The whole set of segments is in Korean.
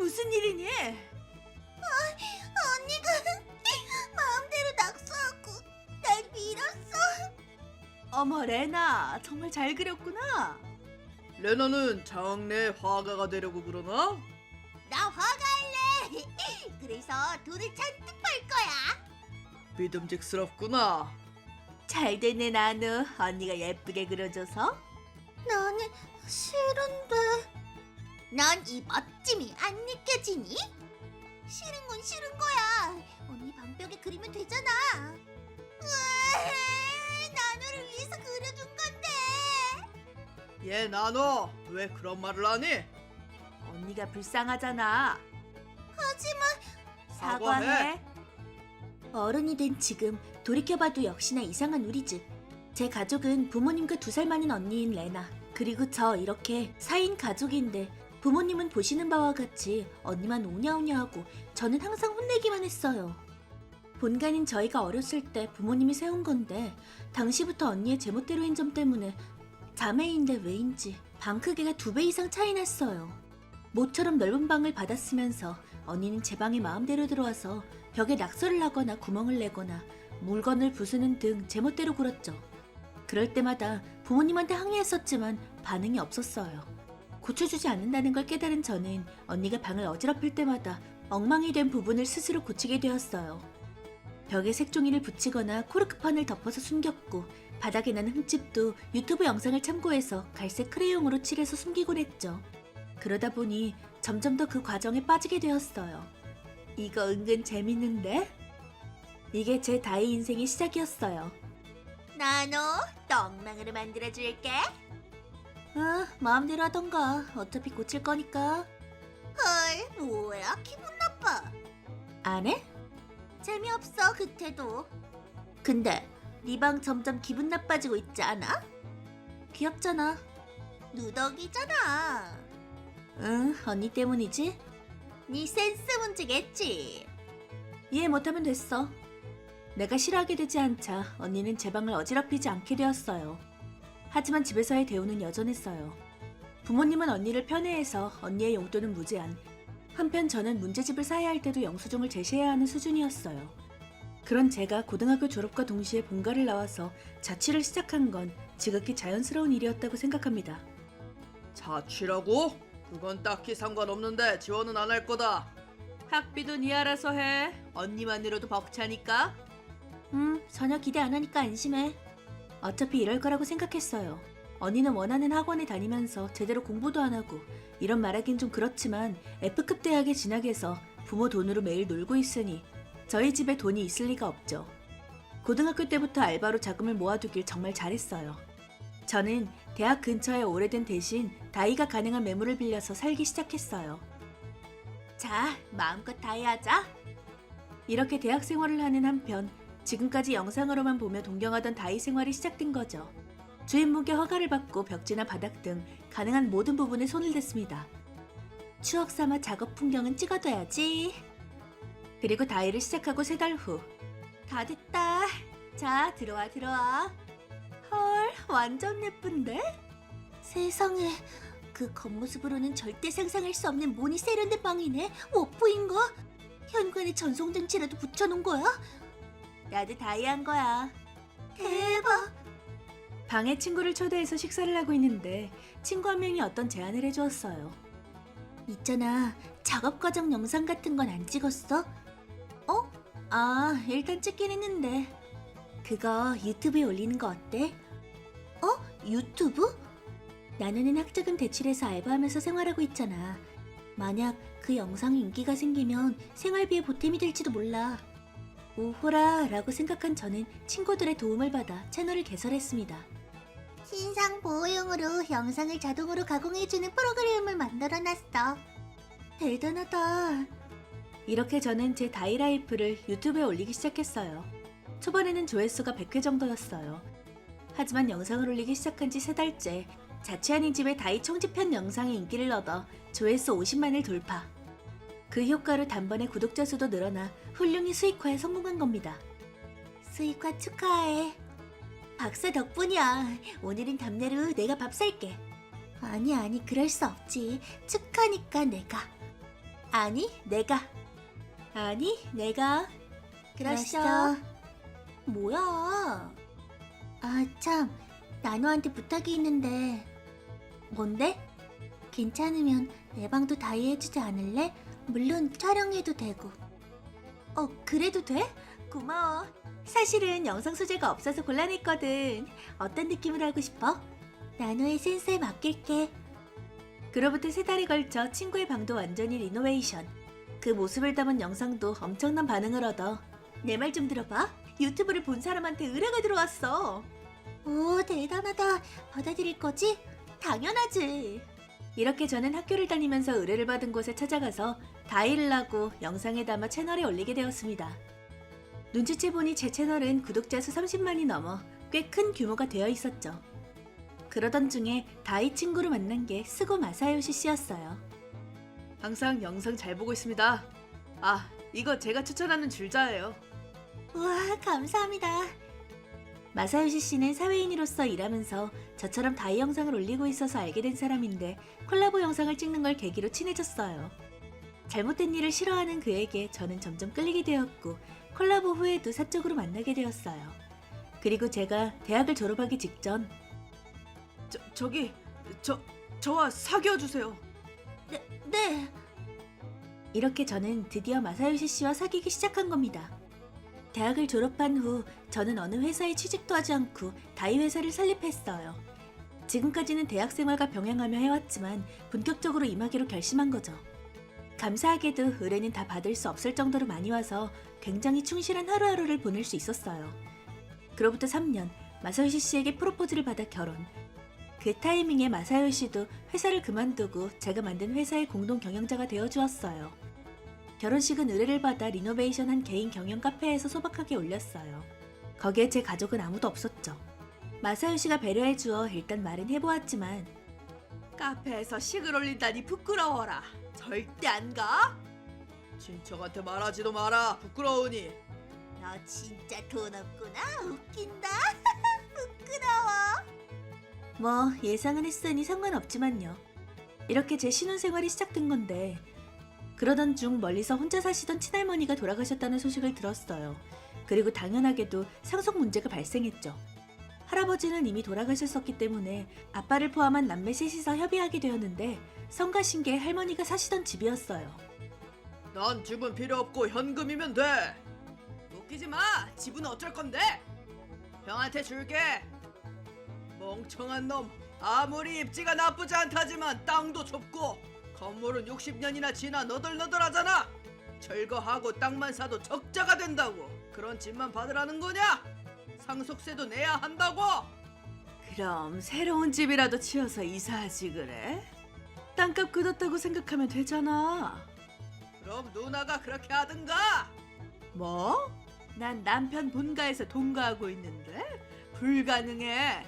무슨 일이니? 언니가 마음대로 낙서하고 날 밀었어. 어머, 레나, 정말 잘 그렸구나. 레나는 장래 화가가 되려고 그러나? 나 화가할래. 그래서 돈을 잔뜩 벌 거야. 믿음직스럽구나. 잘 됐네, 나누. 언니가 예쁘게 그려줘서. 나는 싫은데. 넌 이 멋짐이 안 느껴지니? 싫은 건 싫은 거야. 언니 방벽에 그리면 되잖아. 으아, 나누를 위해서 그려준 건데. 얘 나너 왜 그런 말을 하니? 언니가 불쌍하잖아. 하지만 사과해. 어른이 된 지금 돌이켜봐도 역시나 이상한 우리 집. 제 가족은 부모님과 2살 많은 언니인 레나, 그리고 저 이렇게 4인 가족인데 부모님은 보시는 바와 같이 언니만 오냐오냐하고 저는 항상 혼내기만 했어요. 본가는 저희가 어렸을 때 부모님이 세운 건데 당시부터 언니의 제멋대로 한 점 때문에 자매인데 왜인지 방 크기가 2배 이상 차이 났어요. 모처럼 넓은 방을 받았으면서 언니는 제 방에 마음대로 들어와서 벽에 낙서를 하거나 구멍을 내거나 물건을 부수는 등 제멋대로 굴었죠. 그럴 때마다 부모님한테 항의했었지만 반응이 없었어요. 고쳐주지 않는다는 걸 깨달은 저는 언니가 방을 어지럽힐 때마다 엉망이 된 부분을 스스로 고치게 되었어요. 벽에 색종이를 붙이거나 코르크판을 덮어서 숨겼고 바닥에 나는 흠집도 유튜브 영상을 참고해서 갈색 크레용으로 칠해서 숨기곤 했죠. 그러다 보니 점점 더 그 과정에 빠지게 되었어요. 이거 은근 재밌는데? 이게 제 다이 인생의 시작이었어요. 나노 똥망으로 만들어줄게. 마음대로 하던가. 어차피 고칠 거니까. 헐, 뭐야? 기분 나빠. 안 해? 재미없어, 그때도. 근데 네 방 점점 기분 나빠지고 있지 않아? 귀엽잖아. 누더기잖아. 응, 언니 때문이지? 네 센스 문제겠지. 이해 못하면 됐어. 내가 싫어하게 되지 않자 언니는 제 방을 어지럽히지 않게 되었어요. 하지만 집에서의 대우는 여전했어요. 부모님은 언니를 편애해서 언니의 용돈은 무제한. 한편 저는 문제집을 사야 할 때도 영수증을 제시해야 하는 수준이었어요. 그런 제가 고등학교 졸업과 동시에 본가를 나와서 자취를 시작한 건 지극히 자연스러운 일이었다고 생각합니다. 자취라고? 그건 딱히 상관없는데 지원은 안 할 거다. 학비도 네 알아서 해. 언니만으로도 벅차니까. 전혀 기대 안 하니까 안심해. 어차피 이럴 거라고 생각했어요. 언니는 원하는 학원에 다니면서 제대로 공부도 안 하고, 이런 말하긴 좀 그렇지만 F급 대학에 진학해서 부모 돈으로 매일 놀고 있으니 저희 집에 돈이 있을 리가 없죠. 고등학교 때부터 알바로 자금을 모아두길 정말 잘했어요. 저는 대학 근처에 오래된 대신 다이가 가능한 매물을 빌려서 살기 시작했어요. 자, 마음껏 다이하자. 이렇게 대학 생활을 하는 한편 지금까지 영상으로만 보며 동경하던 다이 생활이 시작된 거죠. 주인분께 허가를 받고 벽지나 바닥 등 가능한 모든 부분에 손을 댔습니다. 추억 삼아 작업 풍경은 찍어둬야지. 그리고 다이를 시작하고 3달 후. 다 됐다. 자, 들어와. 헐, 완전 예쁜데? 세상에, 그 겉모습으로는 절대 상상할 수 없는 문이 세련된 방이네. 워프인가? 현관에 전송장치라도 붙여놓은 거야? 나도 다이한 거야. 대박. 방에 친구를 초대해서 식사를 하고 있는데 친구 한 명이 어떤 제안을 해주었어요. 있잖아, 작업 과정 영상 같은 건 안 찍었어? 일단 찍긴 했는데. 그거 유튜브에 올리는 거 어때? 유튜브? 나는 학자금 대출해서 알바하면서 생활하고 있잖아. 만약 그 영상이 인기가 생기면 생활비에 보탬이 될지도 몰라. 오호라 라고 생각한 저는 친구들의 도움을 받아 채널을 개설했습니다. 신상 보호용으로 영상을 자동으로 가공해주는 프로그램을 만들어놨어. 대단하다. 이렇게 저는 제 다이라이프를 유튜브에 올리기 시작했어요. 초반에는 조회수가 100회 정도였어요. 하지만 영상을 올리기 시작한 지 3달째 자취하는 집의 다이 총집편 영상이 인기를 얻어 조회수 50만을 돌파. 그 효과로 단번에 구독자 수도 늘어나 훌륭히 수익화에 성공한 겁니다. 수익화 축하해. 박사 덕분이야. 오늘은 답례로 내가 밥 살게. 아니, 그럴 수 없지. 축하니까 내가. 아니, 내가. 그러시죠. 뭐야? 아, 참. 나노한테 부탁이 있는데. 뭔데? 괜찮으면 내 방도 다이 해주지 않을래? 물론 촬영해도 되고. 그래도 돼? 고마워. 사실은 영상 소재가 없어서 곤란했거든. 어떤 느낌으로 하고 싶어? 나노의 센스에 맡길게. 그로부터 3달에 걸쳐 친구의 방도 완전히 리노베이션. 그 모습을 담은 영상도 엄청난 반응을 얻어. 내 말 좀 들어봐. 유튜브를 본 사람한테 의뢰가 들어왔어. 오, 대단하다. 받아들일 거지? 당연하지. 이렇게 저는 학교를 다니면서 의뢰를 받은 곳에 찾아가서 다이를 하고 영상에 담아 채널에 올리게 되었습니다. 눈치채 보니 제 채널은 구독자 수 30만이 넘어 꽤 큰 규모가 되어 있었죠. 그러던 중에 다이 친구를 만난 게 스고 마사요시 씨였어요. 항상 영상 잘 보고 있습니다. 아, 이거 제가 추천하는 줄자예요. 우와, 감사합니다. 마사요시 씨는 사회인으로서 일하면서 저처럼 다이 영상을 올리고 있어서 알게 된 사람인데 콜라보 영상을 찍는 걸 계기로 친해졌어요. 잘못된 일을 싫어하는 그에게 저는 점점 끌리게 되었고 콜라보 후에도 사적으로 만나게 되었어요. 그리고 제가 대학을 졸업하기 직전 저와 사귀어주세요. 네. 이렇게 저는 드디어 마사요시 씨와 사귀기 시작한 겁니다. 대학을 졸업한 후 저는 어느 회사에 취직도 하지 않고 다이 회사를 설립했어요. 지금까지는 대학 생활과 병행하며 해왔지만 본격적으로 임하기로 결심한 거죠. 감사하게도 의뢰는 다 받을 수 없을 정도로 많이 와서 굉장히 충실한 하루하루를 보낼 수 있었어요. 그로부터 3년, 마사요시 씨에게 프로포즈를 받아 결혼. 그 타이밍에 마사요시도 회사를 그만두고 제가 만든 회사의 공동 경영자가 되어주었어요. 결혼식은 의뢰를 받아 리노베이션한 개인 경영 카페에서 소박하게 올렸어요. 거기에 제 가족은 아무도 없었죠. 마사요시가 배려해주어 일단 말은 해보았지만 카페에서 식을 올린다니 부끄러워라. 절대 안 가? 친척한테 말하지도 마라. 부끄러우니. 너 진짜 돈 없구나. 웃긴다. 부끄러워. 뭐 예상은 했으니 상관없지만요. 이렇게 제 신혼생활이 시작된 건데 그러던 중 멀리서 혼자 사시던 친할머니가 돌아가셨다는 소식을 들었어요. 그리고 당연하게도 상속 문제가 발생했죠. 할아버지는 이미 돌아가셨었기 때문에 아빠를 포함한 남매 셋이서 협의하게 되었는데 성가신 게 할머니가 사시던 집이었어요. 난 집은 필요 없고 현금이면 돼. 웃기지 마. 집은 어쩔 건데? 형한테 줄게. 멍청한 놈. 아무리 입지가 나쁘지 않다지만 땅도 좁고 건물은 60년이나 지나 너덜너덜하잖아. 철거하고 땅만 사도 적자가 된다고. 그런 집만 받으라는 거냐? 상속세도 내야 한다고. 그럼 새로운 집이라도 지어서 이사하지 그래? 땅값 굳었다고 생각하면 되잖아. 그럼 누나가 그렇게 하든가. 뭐? 난 남편 본가에서 동거하고 있는데 불가능해.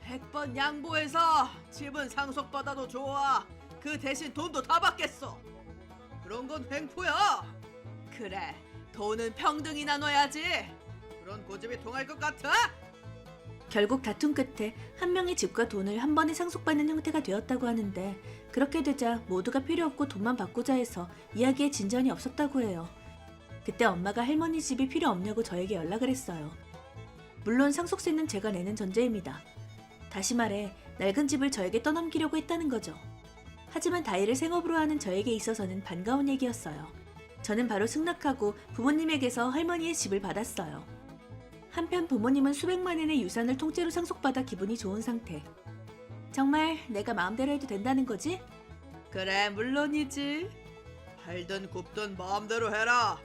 100번 양보해서 집은 상속받아도 좋아. 그 대신 돈도 다 받겠어. 그런 건 횡포야. 그래, 돈은 평등히 나눠야지. 그런 고집이 통할 것 같아? 결국 다툼 끝에 한 명의 집과 돈을 한 번에 상속받는 형태가 되었다고 하는데 그렇게 되자 모두가 필요 없고 돈만 받고자 해서 이야기에 진전이 없었다고 해요. 그때 엄마가 할머니 집이 필요 없냐고 저에게 연락을 했어요. 물론 상속세는 제가 내는 전제입니다. 다시 말해 낡은 집을 저에게 떠넘기려고 했다는 거죠. 하지만 다이를 생업으로 하는 저에게 있어서는 반가운 얘기였어요. 저는 바로 승낙하고 부모님에게서 할머니의 집을 받았어요. 한편 부모님은 수백만 원의 유산을 통째로 상속받아 기분이 좋은 상태. 정말 내가 마음대로 해도 된다는 거지? 그래, 물론이지. 팔든 굽든 마음대로 해라.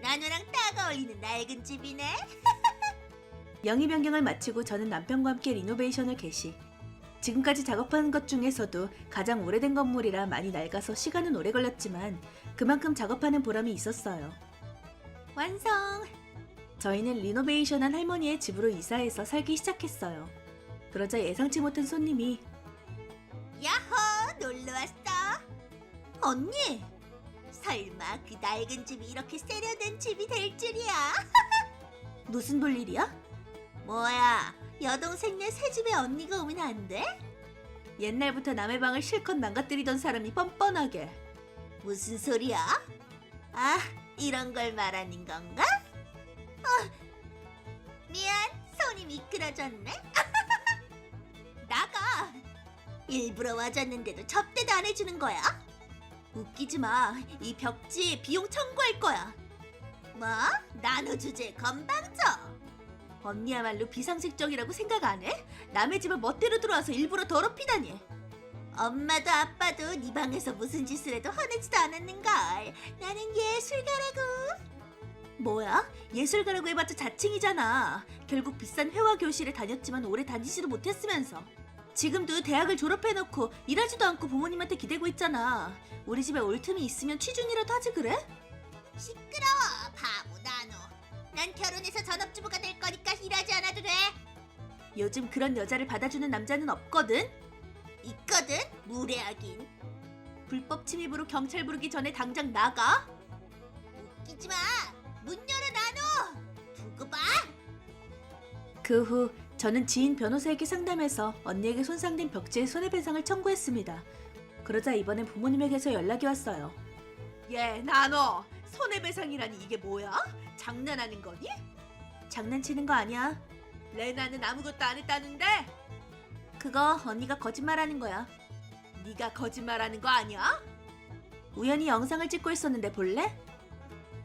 나노랑 딱 어울리는 낡은 집이네. 영희 변경을 마치고 저는 남편과 함께 리노베이션을 개시. 지금까지 작업하는 것 중에서도 가장 오래된 건물이라 많이 낡아서 시간은 오래 걸렸지만 그만큼 작업하는 보람이 있었어요. 완성! 저희는 리노베이션한 할머니의 집으로 이사해서 살기 시작했어요. 그러자 예상치 못한 손님이 야호, 놀러 왔어. 언니, 설마 그 낡은 집이 이렇게 세련된 집이 될 줄이야? 무슨 볼일이야? 뭐야, 여동생네 새 집에 언니가 오면 안 돼? 옛날부터 남의 방을 실컷 망가뜨리던 사람이 뻔뻔하게. 무슨 소리야? 아, 이런 걸 말하는 건가? 미안, 손이 미끄러졌네. 나가. 일부러 와줬는데도 접대도 안 해주는 거야? 웃기지 마. 이 벽지 비용 청구할 거야. 뭐? 나노 주제 건방져. 언니야말로 비상식적이라고 생각 안 해? 남의 집에 멋대로 들어와서 일부러 더럽히다니. 엄마도 아빠도 네 방에서 무슨 짓을 해도 화내지도 않았는걸. 나는 예술가라고. 뭐야? 예술가라고 해봤자 자칭이잖아. 결국 비싼 회화 교실에 다녔지만 오래 다니지도 못했으면서. 지금도 대학을 졸업해놓고 일하지도 않고 부모님한테 기대고 있잖아. 우리 집에 올 틈이 있으면 취준이라도 하지 그래? 시끄러워, 바보 나노. 난 결혼해서 전업주부가 될 거니까 일하지 않아도 돼. 요즘 그런 여자를 받아주는 남자는 없거든? 있거든, 무례하긴. 불법 침입으로 경찰 부르기 전에 당장 나가. 웃기지 마. 문 열어 나노. 두고 봐. 그 후 저는 지인 변호사에게 상담해서 언니에게 손상된 벽지의 손해배상을 청구했습니다. 그러자 이번엔 부모님에게서 연락이 왔어요. 얘 나너 손해배상이라니 이게 뭐야? 장난하는 거니? 장난치는 거 아니야. 레나는 아무것도 안 했다는데? 그거 언니가 거짓말하는 거야. 네가 거짓말하는 거 아니야? 우연히 영상을 찍고 있었는데 볼래?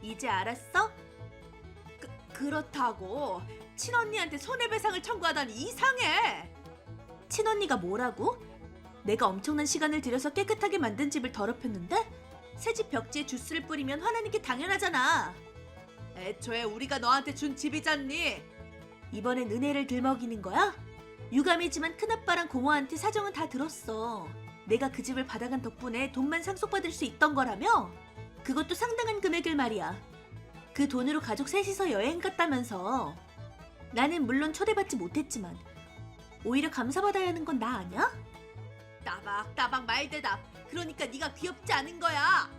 이제 알았어? 그렇다고 친언니한테 손해배상을 청구하다니 이상해. 친언니가 뭐라고? 내가 엄청난 시간을 들여서 깨끗하게 만든 집을 더럽혔는데? 새 집 벽지에 주스를 뿌리면 화나는 게 당연하잖아. 애초에 우리가 너한테 준 집이잖니. 이번엔 은혜를 들먹이는 거야? 유감이지만 큰아빠랑 고모한테 사정은 다 들었어. 내가 그 집을 받아간 덕분에 돈만 상속받을 수 있던 거라며? 그것도 상당한 금액일 말이야. 그 돈으로 가족 셋이서 여행 갔다면서. 나는 물론 초대받지 못했지만 오히려 감사받아야 하는 건 나 아냐? 따박따박 말대답. 그러니까 네가 귀엽지 않은 거야.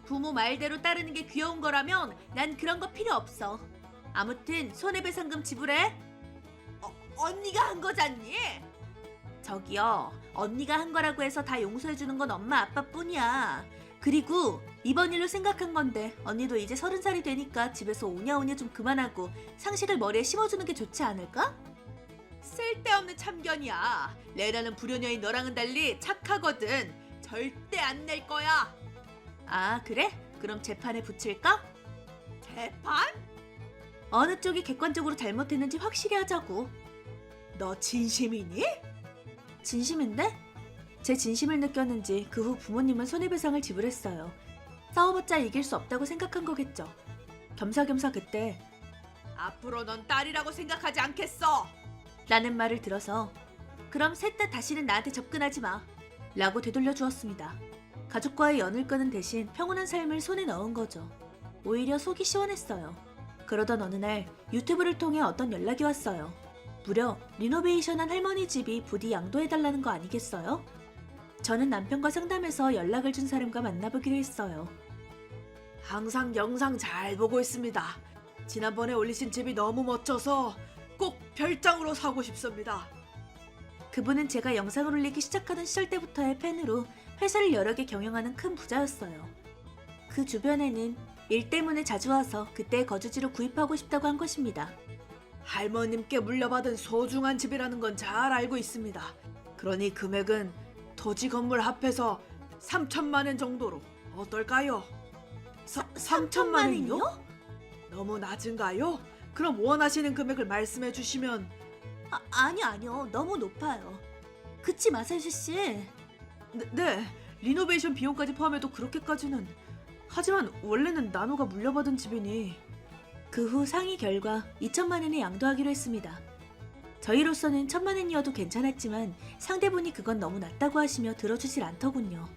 부모 말대로 따르는 게 귀여운 거라면 난 그런 거 필요 없어. 아무튼 손해배상금 지불해. 언니가 한 거잖니? 저기요, 언니가 한 거라고 해서 다 용서해주는 건 엄마 아빠뿐이야. 그리고 이번 일로 생각한 건데 언니도 이제 30살이 되니까 집에서 오냐오냐 좀 그만하고 상식을 머리에 심어주는 게 좋지 않을까? 쓸데없는 참견이야. 레나는 불효녀인 너랑은 달리 착하거든. 절대 안 낼 거야. 아 그래? 그럼 재판에 붙일까? 재판? 어느 쪽이 객관적으로 잘못했는지 확실히 하자고. 너 진심이니? 진심인데? 제 진심을 느꼈는지 그 후 부모님은 손해배상을 지불했어요. 싸워봤자 이길 수 없다고 생각한 거겠죠. 겸사겸사 그때 앞으로 넌 딸이라고 생각하지 않겠어! 라는 말을 들어서 그럼 셋 다 다시는 나한테 접근하지 마 라고 되돌려 주었습니다. 가족과의 연을 끄는 대신 평온한 삶을 손에 넣은 거죠. 오히려 속이 시원했어요. 그러던 어느 날 유튜브를 통해 어떤 연락이 왔어요. 무려 리노베이션한 할머니 집이 부디 양도해달라는 거 아니겠어요? 저는 남편과 상담해서 연락을 준 사람과 만나보기로 했어요. 항상 영상 잘 보고 있습니다. 지난번에 올리신 집이 너무 멋져서 꼭 별장으로 사고 싶습니다. 그분은 제가 영상을 올리기 시작하던 시절 때부터의 팬으로 회사를 여러 개 경영하는 큰 부자였어요. 그 주변에는 일 때문에 자주 와서 그때의 거주지로 구입하고 싶다고 한 것입니다. 할머님께 물려받은 소중한 집이라는 건 잘 알고 있습니다. 그러니 금액은 토지 건물 합해서 3천만 원 정도로 어떨까요? 3천만 원이요? 너무 낮은가요? 그럼 원하시는 금액을 말씀해 주시면. 아니요. 너무 높아요. 그치 마사시 씨? 네. 리노베이션 비용까지 포함해도 그렇게까지는. 하지만 원래는 나노가 물려받은 집이니. 그 후 상의 결과 2천만 원에 양도하기로 했습니다. 저희로서는 1천만 원이어도 괜찮았지만 상대분이 그건 너무 낮다고 하시며 들어주질 않더군요.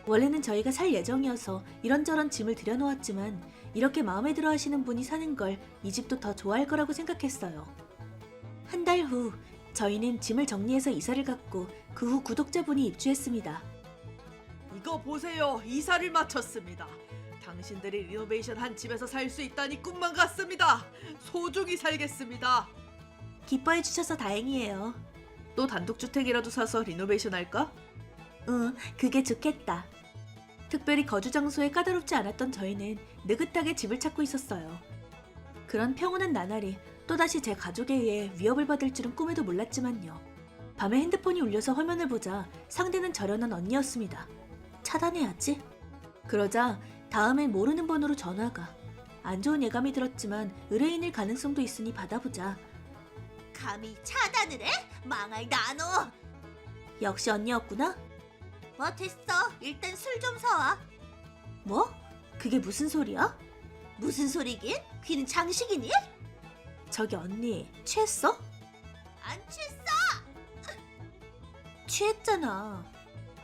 원래는 저희가 살 예정이어서 이런저런 짐을 들여놓았지만 이렇게 마음에 들어 하시는 분이 사는 걸 이 집도 더 좋아할 거라고 생각했어요. 한 달 후 저희는 짐을 정리해서 이사를 갔고 그 후 구독자분이 입주했습니다. 이거 보세요. 이사를 마쳤습니다. 당신들이 리노베이션 한 집에서 살 수 있다니 꿈만 같습니다. 소중히 살겠습니다. 기뻐해 주셔서 다행이에요. 또 단독주택이라도 사서 리노베이션 할까? 응, 그게 좋겠다. 특별히 거주 장소에 까다롭지 않았던 저희는 느긋하게 집을 찾고 있었어요. 그런 평온한 나날이 또다시 제 가족에 의해 위협을 받을 줄은 꿈에도 몰랐지만요. 밤에 핸드폰이 울려서 화면을 보자 상대는 저렴한 언니였습니다. 차단해야지. 그러자 다음엔 모르는 번호로 전화가. 안 좋은 예감이 들었지만 의뢰인일 가능성도 있으니 받아보자. 감히 차단을 해? 망할 나너. 역시 언니였구나? 뭐 됐어. 일단 술 좀 사와. 뭐? 그게 무슨 소리야? 무슨 소리긴? 귀는 장식이니? 저기 언니, 취했어? 안 취했어. 취했잖아.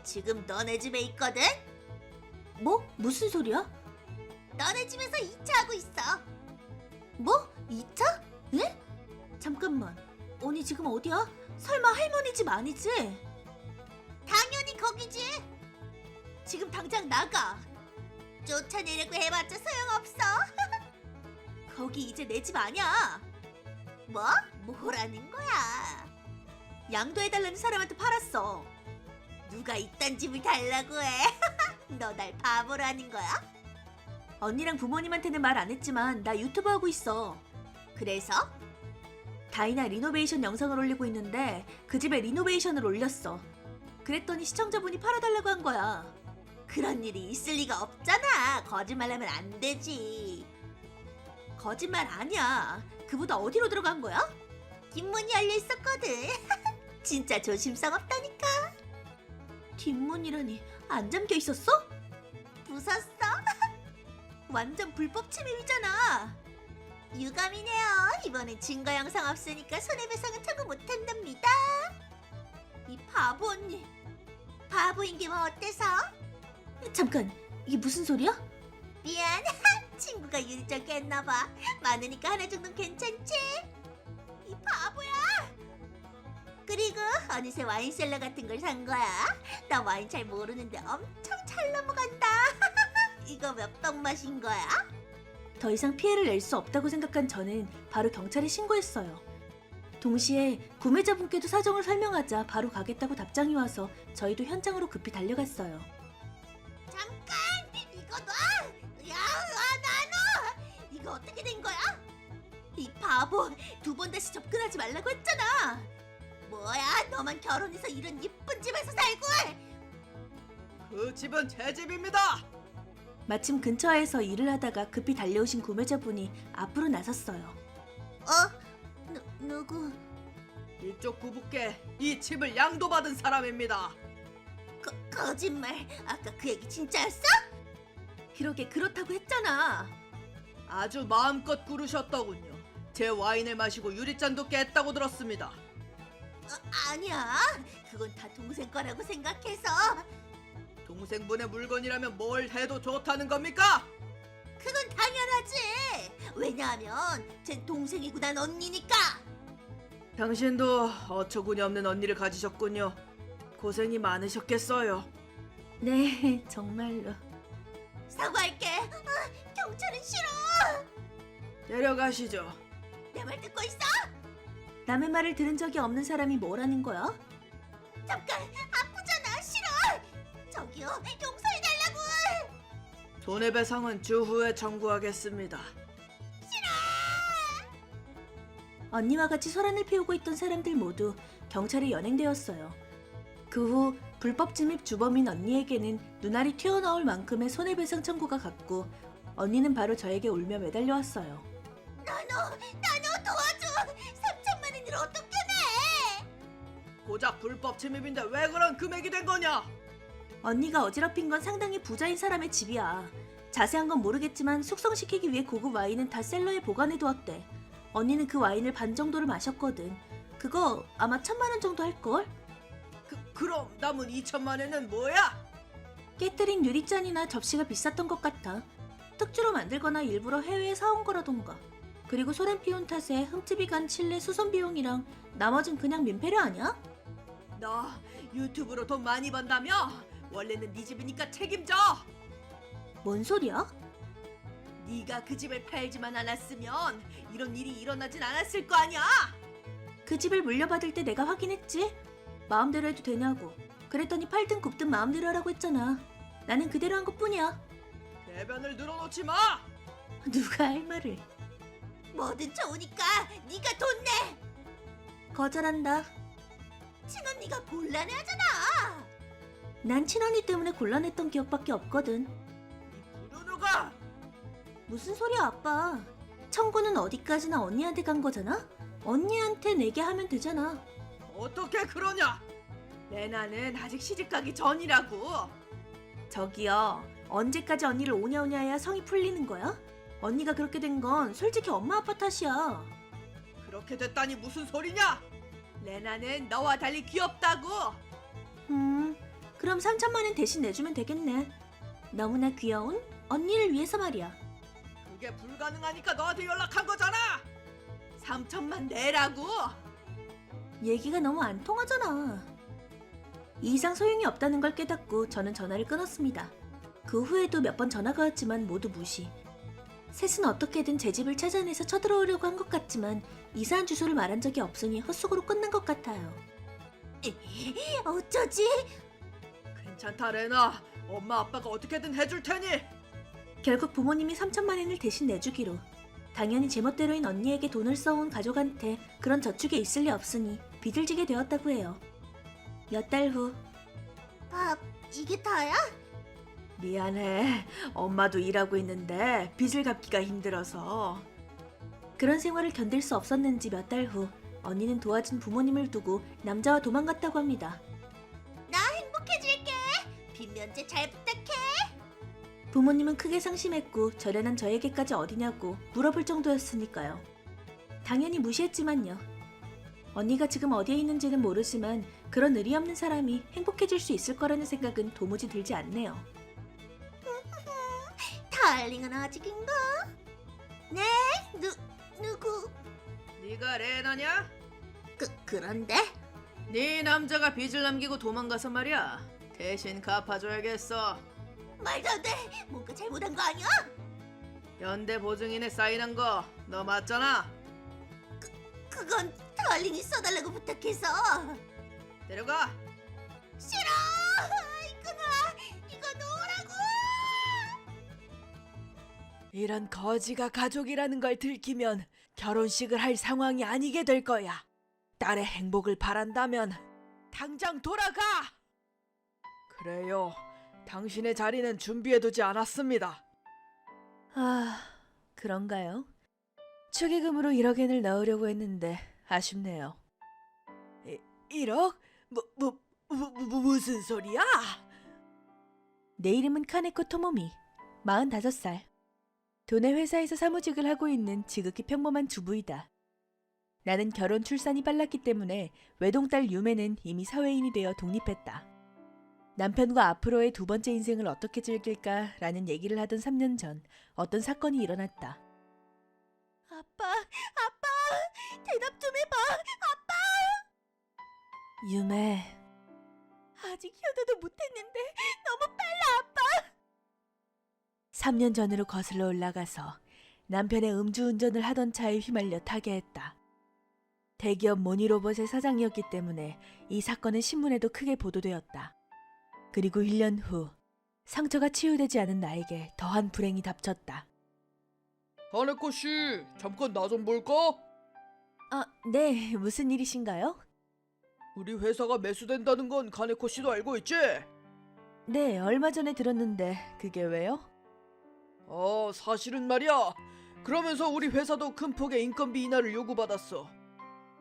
지금 너네 집에 있거든? 뭐? 무슨 소리야? 너네 집에서 2차 하고 있어. 뭐? 2차? 에? 잠깐만. 언니 지금 어디야? 설마 할머니 집 아니지? 당연히 거기지. 지금 당장 나가. 쫓아내려고 해봤자 소용없어. 거기 이제 내 집 아니야. 뭐? 뭐라는 거야? 양도해달라는 사람한테 팔았어. 누가 이딴 집을 달라고 해? 너 날 바보로 하는 거야? 언니랑 부모님한테는 말 안 했지만 나 유튜브 하고 있어. 그래서? 다이나 리노베이션 영상을 올리고 있는데 그 집에 리노베이션을 올렸어. 그랬더니 시청자분이 팔아달라고 한 거야. 그런 일이 있을 리가 없잖아. 거짓말하면 안 되지. 거짓말 아니야. 그보다 어디로 들어간 거야? 뒷문이 열려 있었거든. 진짜 조심성 없다니까. 뒷문이라니 안 잠겨 있었어? 부쉈어? 완전 불법 침입이잖아. 유감이네요. 이번엔 증거 영상 없으니까 손해배상은 청구 못한답니다. 이 바보 언니. 바보인 게 뭐 어때서? 잠깐, 이게 무슨 소리야? 미안. 친구가 유리적 깼나봐. 많으니까 하나 정도는 괜찮지? 이 바보야. 그리고 어느새 와인셀러 같은 걸 산 거야. 나 와인 잘 모르는데 엄청 잘 넘어간다. 이거 몇 병 마신 거야? 더 이상 피해를 낼 수 없다고 생각한 저는 바로 경찰에 신고했어요. 동시에 구매자분께도 사정을 설명하자 바로 가겠다고 답장이 와서 저희도 현장으로 급히 달려갔어요. 잠깐! 이거 놔! 야, 나너! 이거 어떻게 된 거야? 이 바보, 2번 다시 접근하지 말라고 했잖아. 뭐야, 너만 결혼해서 이런 이쁜 집에서 살고! 그 집은 제 집입니다. 마침 근처에서 일을 하다가 급히 달려오신 구매자분이 앞으로 나섰어요. 누구? 이쪽 부부께 이 집을 양도받은 사람입니다. 거짓말. 아까 그 얘기 진짜였어? 그러게 그렇다고 했잖아. 아주 마음껏 구르셨더군요. 제 와인을 마시고 유리잔도 깼다고 들었습니다. 아니야. 그건 다 동생 거라고 생각해서. 동생분의 물건이라면 뭘 해도 좋다는 겁니까? 그건 당연하지. 왜냐하면 쟨 동생이고 난 언니니까. 당신도 어처구니 없는 언니를 가지셨군요. 고생이 많으셨겠어요. 네, 정말로. 사과할게. 경찰은 싫어. 데려가시죠. 내 말 듣고 있어? 남의 말을 들은 적이 없는 사람이 뭐라는 거야? 잠깐. 아프잖아. 싫어. 저기요. 용서해달라고. 손해배상은 추후에 청구하겠습니다. 언니와 같이 소란을 피우고 있던 사람들 모두 경찰에 연행되었어요. 그 후 불법 침입 주범인 언니에게는 눈알이 튀어나올 만큼의 손해배상 청구가 갔고 언니는 바로 저에게 울며 매달려왔어요. 나너 도와줘. 3천만 원을 어떻게 내? 고작 불법 침입인데 왜 그런 금액이 된 거냐? 언니가 어지럽힌 건 상당히 부자인 사람의 집이야. 자세한 건 모르겠지만 숙성시키기 위해 고급 와인은 다 셀러에 보관해두었대. 언니는 그 와인을 반 정도를 마셨거든. 그거 아마 1,000만 원 정도 할걸? 그럼 남은 2천만 원은 뭐야? 깨트린 유리잔이나 접시가 비쌌던 것 같아. 특주로 만들거나 일부러 해외에 사온 거라던가. 그리고 소란 피운 탓에 흠집이 간 칠레 수선 비용이랑 나머진 그냥 민폐료 아니야? 너 유튜브로 돈 많이 번다며? 원래는 네 집이니까 책임져. 뭔 소리야? 네가 그 집을 팔지만 않았으면 이런 일이 일어나진 않았을 거 아니야? 그 집을 물려받을 때 내가 확인했지? 마음대로 해도 되냐고. 그랬더니 팔든 굽든 마음대로 하라고 했잖아. 나는 그대로 한 것뿐이야. 대변을 늘어놓지 마. 누가 할 말을. 뭐든 좋으니까 네가 돈 내. 거절한다. 친언니가 곤란해하잖아. 난 친언니 때문에 곤란했던 기억밖에 없거든. 이 부르누가 무슨 소리야, 아빠. 청구는 어디까지나 언니한테 간 거잖아? 언니한테 내게 하면 되잖아. 어떻게 그러냐? 레나는 아직 시집가기 전이라고. 저기요, 언제까지 언니를 오냐오냐 해야 성이 풀리는 거야? 언니가 그렇게 된 건 솔직히 엄마 아빠 탓이야. 그렇게 됐다니 무슨 소리냐? 레나는 너와 달리 귀엽다고. 그럼 3천만 원 대신 내주면 되겠네. 너무나 귀여운 언니를 위해서 말이야. 그게 불가능하니까 너한테 연락한 거잖아. 3천만 내라고. 얘기가 너무 안 통하잖아. 이 이상 소용이 없다는 걸 깨닫고 저는 전화를 끊었습니다. 그 후에도 몇 번 전화가 왔지만 모두 무시. 셋은 어떻게든 제 집을 찾아내서 쳐들어오려고 한 것 같지만 이사한 주소를 말한 적이 없으니 헛속으로 끝난 것 같아요. 어쩌지? 괜찮다 레나. 엄마 아빠가 어떻게든 해줄 테니. 결국 부모님이 3천만 원을 대신 내주기로. 당연히 제멋대로인 언니에게 돈을 써온 가족한테 그런 저축이 있을 리 없으니 빚을 지게 되었다고 해요. 몇 달 후. 밥 이게 다야? 미안해. 엄마도 일하고 있는데 빚을 갚기가 힘들어서. 그런 생활을 견딜 수 없었는지 몇 달 후 언니는 도와준 부모님을 두고 남자와 도망갔다고 합니다. 나 행복해질게. 빚 면제 잘 부탁해. 부모님은 크게 상심했고 저련한 저에게까지 어디냐고 물어볼 정도였으니까요. 당연히 무시했지만요. 언니가 지금 어디에 있는지는 모르지만 그런 의리 없는 사람이 행복해질 수 있을 거라는 생각은 도무지 들지 않네요. 달링은 아직인가? 네? 누구? 네가 레나냐? 그런데? 네 남자가 빚을 남기고 도망가서 말이야. 대신 갚아줘야겠어. 말도 안 돼. 뭔가 잘못한 거 아니야? 현대보증인에 사인한 거 너 맞잖아. 그건 달링이 써달라고 부탁해서. 데려가. 싫어. 이거 놓으라고. 이런 거지가 가족이라는 걸 들키면 결혼식을 할 상황이 아니게 될 거야. 딸의 행복을 바란다면 당장 돌아가! 그래요. 당신의 자리는 준비해두지 않았습니다. 아, 그런가요? 축의금으로 1억엔을 넣으려고 했는데 아쉽네요. 1억? 무슨 소리야? 내 이름은 카네코 토모미, 45살. 도내 회사에서 사무직을 하고 있는 지극히 평범한 주부이다. 나는 결혼 출산이 빨랐기 때문에 외동딸 유메는 이미 사회인이 되어 독립했다. 남편과 앞으로의 두 번째 인생을 어떻게 즐길까라는 얘기를 하던 3년 전 어떤 사건이 일어났다. 아빠, 대답 좀 해봐. 유메, 아직 효도도 못했는데 너무 빨라, 아빠. 3년 전으로 거슬러 올라가서 남편의 음주운전을 하던 차에 휘말려 타게 했다. 대기업 모니로봇의 사장이었기 때문에 이 사건은 신문에도 크게 보도되었다. 그리고 1년 후 상처가 치유되지 않은 나에게 더한 불행이 닥쳤다. 하네코 씨, 잠깐 나 좀 볼까? 아, 네, 무슨 일이신가요? 우리 회사가 매수된다는 건 카네코 씨도 알고 있지? 네, 얼마 전에 들었는데 그게 왜요? 사실은 말이야. 그러면서 우리 회사도 큰 폭의 인건비 인하를 요구받았어.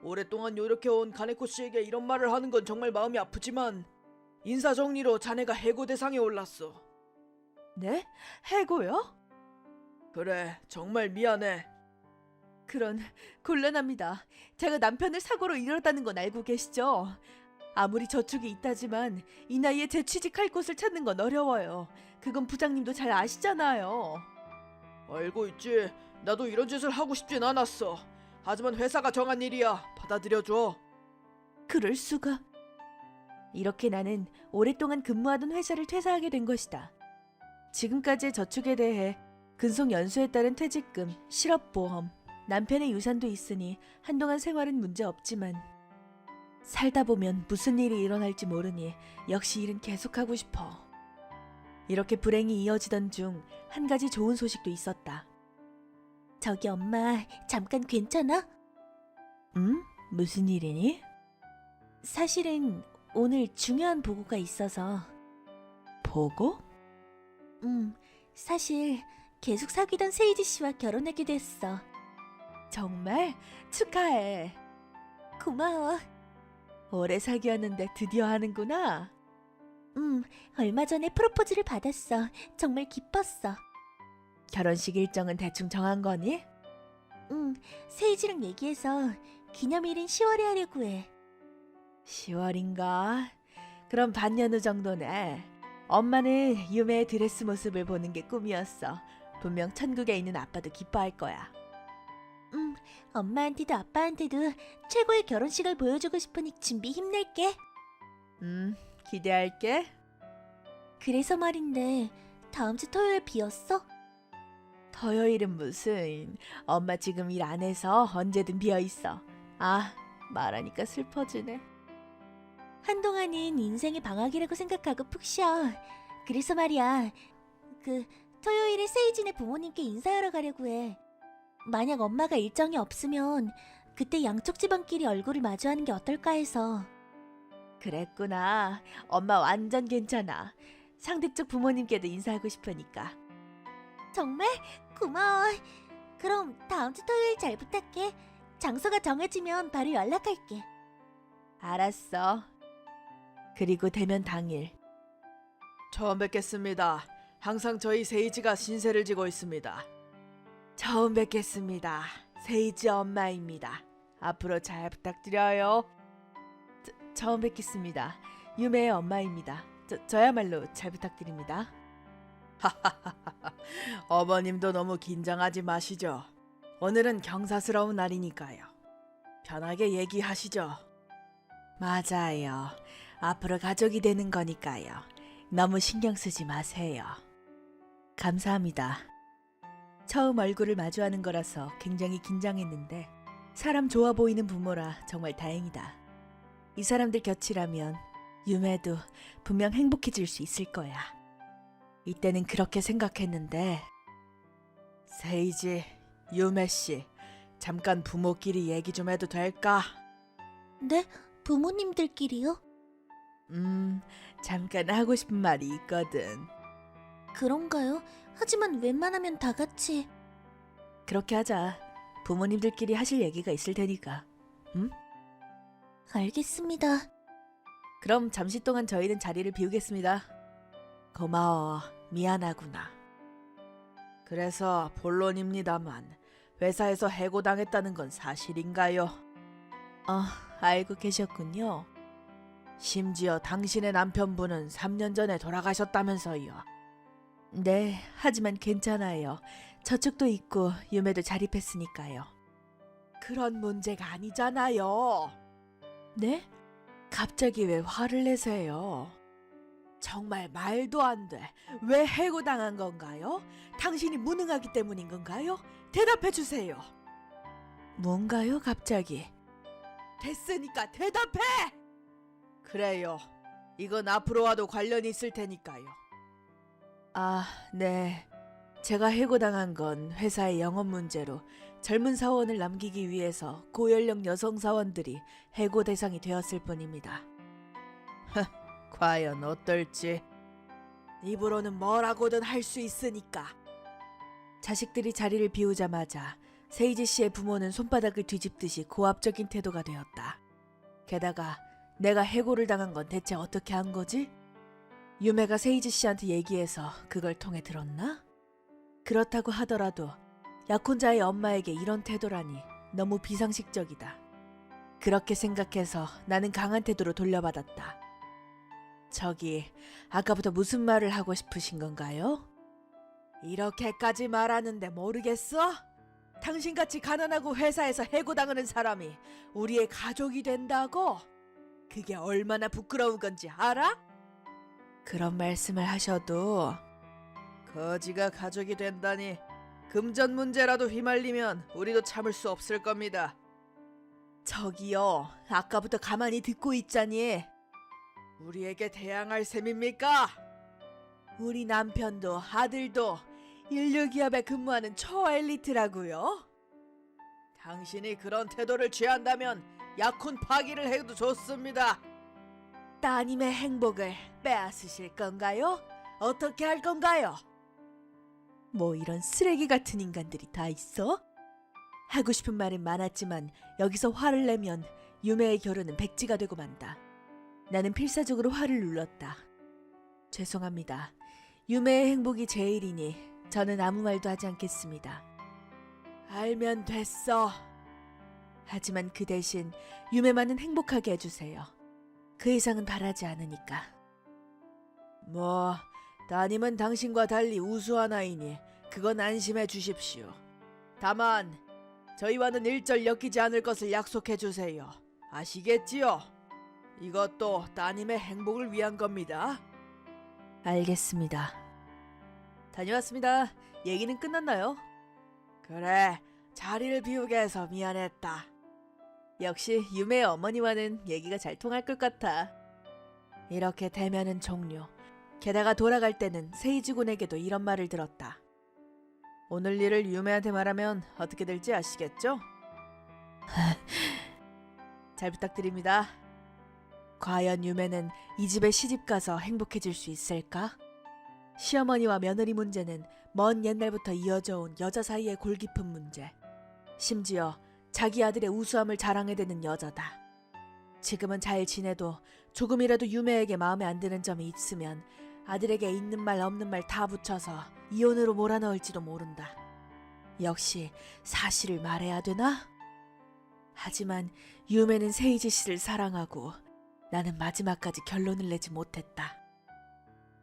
오랫동안 노력해온 카네코 씨에게 이런 말을 하는 건 정말 마음이 아프지만 인사 정리로 자네가 해고 대상에 올랐어. 네? 해고요? 그래, 정말 미안해. 그런, 곤란합니다. 제가 남편을 사고로 잃었다는 건 알고 계시죠? 아무리 저축이 있다지만 이 나이에 재취직할 곳을 찾는 건 어려워요. 그건 부장님도 잘 아시잖아요. 알고 있지. 나도 이런 짓을 하고 싶진 않았어. 하지만 회사가 정한 일이야. 받아들여줘. 그럴 수가. 이렇게 나는 오랫동안 근무하던 회사를 퇴사하게 된 것이다. 지금까지의 저축에 대해 근속 연수에 따른 퇴직금, 실업보험, 남편의 유산도 있으니 한동안 생활은 문제 없지만 살다 보면 무슨 일이 일어날지 모르니 역시 일은 계속하고 싶어. 이렇게 불행이 이어지던 중 한 가지 좋은 소식도 있었다. 저기 엄마, 잠깐 괜찮아? 무슨 일이니? 사실은 오늘 중요한 보고가 있어서. 보고? 사실 계속 사귀던 세이지 씨와 결혼하게 됐어. 정말 축하해. 고마워. 오래 사귀었는데 드디어 하는구나. 얼마 전에 프로포즈를 받았어. 정말 기뻤어. 결혼식 일정은 대충 정한 거니? 세이지랑 얘기해서 기념일인 10월에 하려고 해. 10월인가? 그럼 반년 후 정도네. 엄마는 유메의 드레스 모습을 보는 게 꿈이었어. 분명 천국에 있는 아빠도 기뻐할 거야. 엄마한테도 아빠한테도 최고의 결혼식을 보여주고 싶으니 준비 힘낼게. 기대할게. 그래서 말인데 다음 주 토요일 비었어? 토요일은 무슨? 엄마 지금 일 안 해서 언제든 비어 있어. 아, 말하니까 슬퍼지네. 한동안은 인생의 방학이라고 생각하고 푹 쉬어. 그래서 말이야. 토요일에 세이진의 부모님께 인사하러 가려고 해. 만약 엄마가 일정이 없으면 그때 양쪽 집안끼리 얼굴을 마주하는 게 어떨까 해서. 그랬구나. 엄마 완전 괜찮아. 상대쪽 부모님께도 인사하고 싶으니까. 정말? 고마워. 그럼 다음 주 토요일 잘 부탁해. 장소가 정해지면 바로 연락할게. 알았어. 그리고 대면 당일. 처음 뵙겠습니다. 항상 저희 세이지가 신세를 지고 있습니다. 처음 뵙겠습니다. 세이지 엄마입니다. 앞으로 잘 부탁드려요. 처음 뵙겠습니다. 유메의 엄마입니다. 저야말로 잘 부탁드립니다. 어머님도 너무 긴장하지 마시죠. 오늘은 경사스러운 날이니까요. 편하게 얘기하시죠. 맞아요. 앞으로 가족이 되는 거니까요. 너무 신경 쓰지 마세요. 감사합니다. 처음 얼굴을 마주하는 거라서 굉장히 긴장했는데 사람 좋아 보이는 부모라 정말 다행이다. 이 사람들 곁이라면 유메도 분명 행복해질 수 있을 거야. 이때는 그렇게 생각했는데 세이지, 유메 씨, 잠깐 부모끼리 얘기 좀 해도 될까? 네? 부모님들끼리요? 잠깐 하고 싶은 말이 있거든. 그런가요? 하지만 웬만하면 다 같이. 그렇게 하자. 부모님들끼리 하실 얘기가 있을 테니까. 알겠습니다. 그럼 잠시 동안 저희는 자리를 비우겠습니다. 고마워. 미안하구나. 그래서 본론입니다만 회사에서 해고당했다는 건 사실인가요? 알고 계셨군요. 심지어 당신의 남편분은 3년 전에 돌아가셨다면서요. 네, 하지만 괜찮아요. 저축도 있고 유매도 자립했으니까요. 그런 문제가 아니잖아요. 네? 갑자기 왜 화를 내세요? 정말 말도 안 돼. 왜 해고당한 건가요? 당신이 무능하기 때문인 건가요? 대답해 주세요. 뭔가요, 갑자기? 됐으니까 대답해! 그래요. 이건 앞으로와도 관련이 있을 테니까요. 네. 제가 해고당한 건 회사의 영업 문제로 젊은 사원을 남기기 위해서 고연령 여성 사원들이 해고 대상이 되었을 뿐입니다. 과연 어떨지. 입으로는 뭐라고든 할 수 있으니까. 자식들이 자리를 비우자마자 세이지 씨의 부모는 손바닥을 뒤집듯이 고압적인 태도가 되었다. 게다가 내가 해고를 당한 건 대체 어떻게 한 거지? 유메가 세이지 씨한테 얘기해서 그걸 통해 들었나? 그렇다고 하더라도 약혼자의 엄마에게 이런 태도라니 너무 비상식적이다. 그렇게 생각해서 나는 강한 태도로 돌려받았다. 저기, 아까부터 무슨 말을 하고 싶으신 건가요? 이렇게까지 말하는데 모르겠어? 당신같이 가난하고 회사에서 해고당하는 사람이 우리의 가족이 된다고? 그게 얼마나 부끄러운 건지 알아? 그런 말씀을 하셔도 거지가 가족이 된다니 금전 문제라도 휘말리면 우리도 참을 수 없을 겁니다. 저기요, 아까부터 가만히 듣고 있자니. 우리에게 대항할 셈입니까? 우리 남편도 아들도 인류기업에 근무하는 초엘리트라고요. 당신이 그런 태도를 취한다면 약혼 파기를 해도 좋습니다. 따님의 행복을 빼앗으실 건가요? 어떻게 할 건가요? 뭐 이런 쓰레기 같은 인간들이 다 있어? 하고 싶은 말은 많았지만 여기서 화를 내면 유매의 결혼은 백지가 되고 만다. 나는 필사적으로 화를 눌렀다. 죄송합니다. 유매의 행복이 제일이니 저는 아무 말도 하지 않겠습니다. 알면 됐어. 하지만 그 대신 유매만은 행복하게 해주세요. 그 이상은 바라지 않으니까. 뭐 따님은 당신과 달리 우수한 아이니 그건 안심해 주십시오. 다만 저희와는 일절 엮이지 않을 것을 약속해 주세요. 아시겠지요? 이것도 따님의 행복을 위한 겁니다. 알겠습니다. 다녀왔습니다. 얘기는 끝났나요? 그래, 자리를 비우게 해서 미안했다. 역시 유매의 어머니와는 얘기가 잘 통할 것 같아. 이렇게 대면은 종료. 게다가 돌아갈 때는 세이지 군에게도 이런 말을 들었다. 오늘 일을 유매한테 말하면 어떻게 될지 아시겠죠? 잘 부탁드립니다. 과연 유매는 이 집에 시집가서 행복해질 수 있을까? 시어머니와 며느리 문제는 먼 옛날부터 이어져 온 여자 사이의 골깊은 문제. 심지어 자기 아들의 우수함을 자랑해대는 여자다. 지금은 잘 지내도 조금이라도 유매에게 마음에 안 드는 점이 있으면 아들에게 있는 말 없는 말 다 붙여서 이혼으로 몰아넣을지도 모른다. 역시 사실을 말해야 되나? 하지만 유매는 세이지 씨를 사랑하고 나는 마지막까지 결론을 내지 못했다.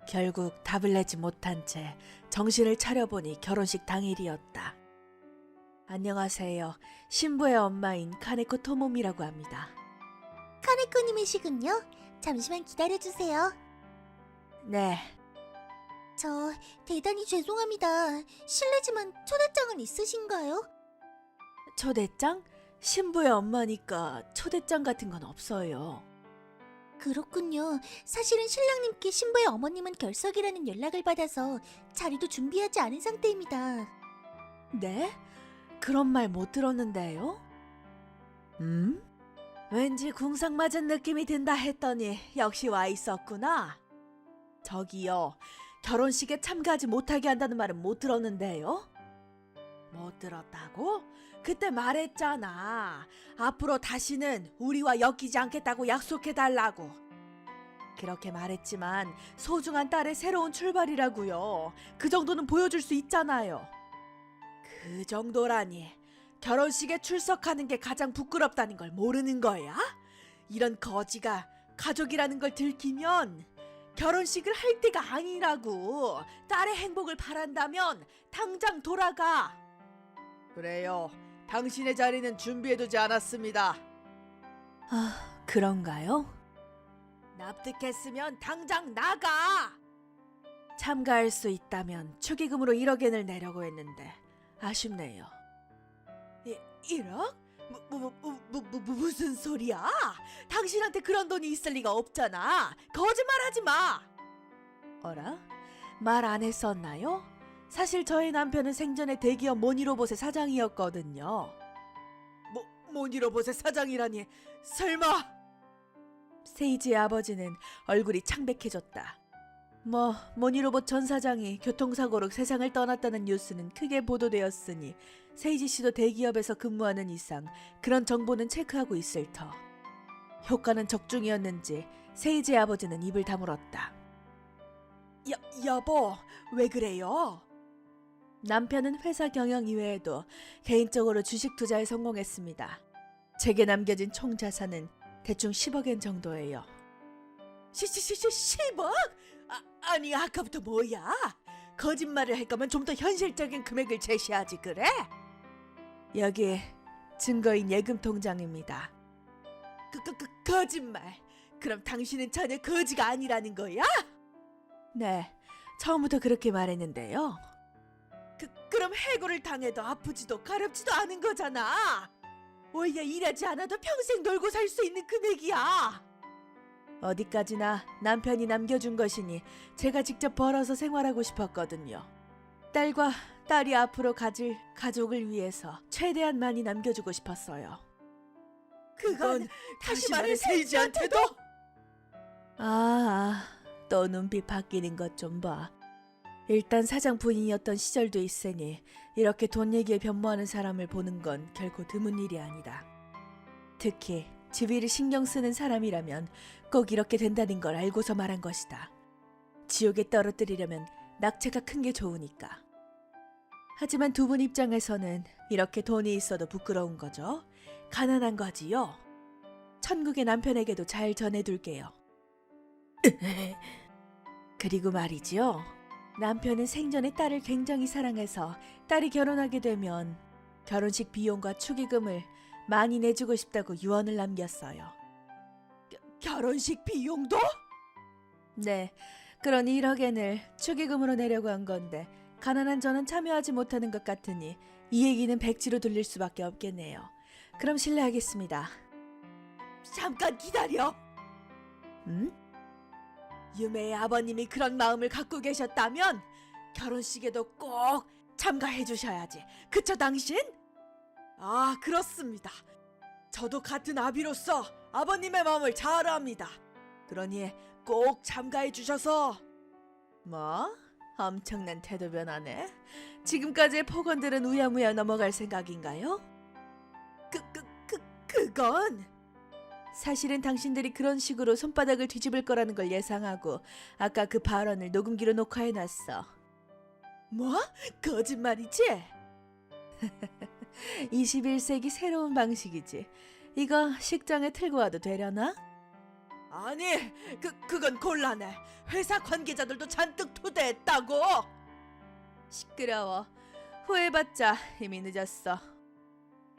결국 답을 내지 못한 채 정신을 차려보니 결혼식 당일이었다. 안녕하세요. 신부의 엄마인 카네코 토모미라고 합니다. 카네코님이시군요. 잠시만 기다려주세요. 네, 저 대단히 죄송합니다. 실례지만 초대장은 있으신가요? 초대장? 신부의 엄마니까 초대장 같은 건 없어요. 그렇군요. 사실은 신랑님께 신부의 어머님은 결석이라는 연락을 받아서 자리도 준비하지 않은 상태입니다. 네? 그런 말 못 들었는데요? 왠지 궁상 맞은 느낌이 든다 했더니 역시 와 있었구나. 저기요, 결혼식에 참가하지 못하게 한다는 말은 못 들었는데요? 못 들었다고? 그때 말했잖아. 앞으로 다시는 우리와 엮이지 않겠다고 약속해달라고. 그렇게 말했지만 소중한 딸의 새로운 출발이라고요. 그 정도는 보여줄 수 있잖아요. 그 정도라니. 결혼식에 출석하는 게 가장 부끄럽다는 걸 모르는 거야? 이런 거지가 가족이라는 걸 들키면 결혼식을 할 때가 아니라고. 딸의 행복을 바란다면 당장 돌아가. 그래요. 당신의 자리는 준비해두지 않았습니다. 아, 그런가요? 납득했으면 당장 나가! 참가할 수 있다면 축의금으로 1억엔을 내려고 했는데 아쉽네요. 1억? 무슨 소리야? 당신한테 그런 돈이 있을 리가 없잖아. 거짓말하지 마. 어라? 말 안 했었나요? 사실 저희 남편은 생전에 대기업 모니로봇의 사장이었거든요. 모니로봇의 사장이라니 설마? 세이지의 아버지는 얼굴이 창백해졌다. 모니로봇 전 사장이 교통사고로 세상을 떠났다는 뉴스는 크게 보도되었으니 세이지 씨도 대기업에서 근무하는 이상 그런 정보는 체크하고 있을 터. 효과는 적중이었는지 세이지의 아버지는 입을 다물었다. 여보, 왜 그래요? 남편은 회사 경영 이외에도 개인적으로 주식 투자에 성공했습니다. 제게 남겨진 총 자산은 대충 10억엔 정도예요. 10억? 아니 아까부터 뭐야? 거짓말을 할 거면 좀 더 현실적인 금액을 제시하지 그래? 여기 증거인 예금 통장입니다. 거짓말. 그럼 당신은 전혀 거지가 아니라는 거야? 네, 처음부터 그렇게 말했는데요. 그럼 해고를 당해도 아프지도 가렵지도 않은 거잖아. 오히려 일하지 않아도 평생 놀고 살 수 있는 금액이야. 어디까지나 남편이 남겨준 것이니 제가 직접 벌어서 생활하고 싶었거든요. 딸과 딸이 앞으로 가질 가족을 위해서 최대한 많이 남겨주고 싶었어요. 그건 다시 말해 세이지한테도? 또 눈빛 바뀌는 것 좀 봐. 일단 사장 부인이었던 시절도 있으니 이렇게 돈 얘기에 변모하는 사람을 보는 건 결코 드문 일이 아니다. 특히 주위를 신경 쓰는 사람이라면 꼭 이렇게 된다는 걸 알고서 말한 것이다. 지옥에 떨어뜨리려면 낙체가 큰 게 좋으니까. 하지만 두 분 입장에서는 이렇게 돈이 있어도 부끄러운 거죠. 가난한 거지요. 천국의 남편에게도 잘 전해둘게요. 그리고 말이지요. 남편은 생전에 딸을 굉장히 사랑해서 딸이 결혼하게 되면 결혼식 비용과 축의금을 많이 내주고 싶다고 유언을 남겼어요. 결혼식 비용도? 네, 그런 1억엔을 축의금으로 내려고 한 건데 가난한 저는 참여하지 못하는 것 같으니 이 얘기는 백지로 돌릴 수밖에 없겠네요. 그럼 실례하겠습니다. 잠깐 기다려. 유메의 아버님이 그런 마음을 갖고 계셨다면 결혼식에도 꼭 참가해 주셔야지. 그쵸 당신? 아, 그렇습니다. 저도 같은 아비로서 아버님의 마음을 잘 압니다. 그러니 꼭 참가해 주셔서. 뭐? 엄청난 태도 변화네. 지금까지의 폭언들은 우야무야 넘어갈 생각인가요? 그건 사실은 당신들이 그런 식으로 손바닥을 뒤집을 거라는 걸 예상하고 아까 그 발언을 녹음기로 녹화해놨어. 뭐? 거짓말이지? 21세기 새로운 방식이지. 이거 식장에 틀고 와도 되려나? 아니, 그건 곤란해. 회사 관계자들도 잔뜩 초대했다고. 시끄러워. 후회봤자 이미 늦었어.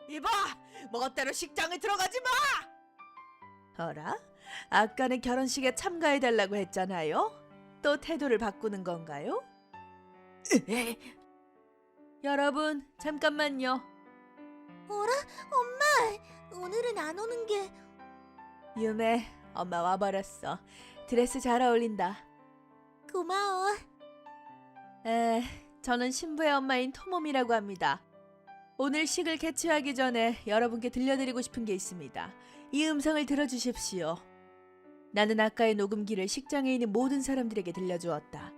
이봐, 멋대로 식장에 들어가지 마. 어라? 아까는 결혼식에 참가해달라고 했잖아요? 또 태도를 바꾸는 건가요? 여러분, 잠깐만요. 어라? 엄마! 오늘은 안 오는 게... 유메, 엄마 와버렸어. 드레스 잘 어울린다. 고마워. 저는 신부의 엄마인 토mom이라고 합니다. 오늘 식을 개최하기 전에 여러분께 들려드리고 싶은 게 있습니다. 이 음성을 들어주십시오. 나는 아까의 녹음기를 식장에 있는 모든 사람들에게 들려주었다.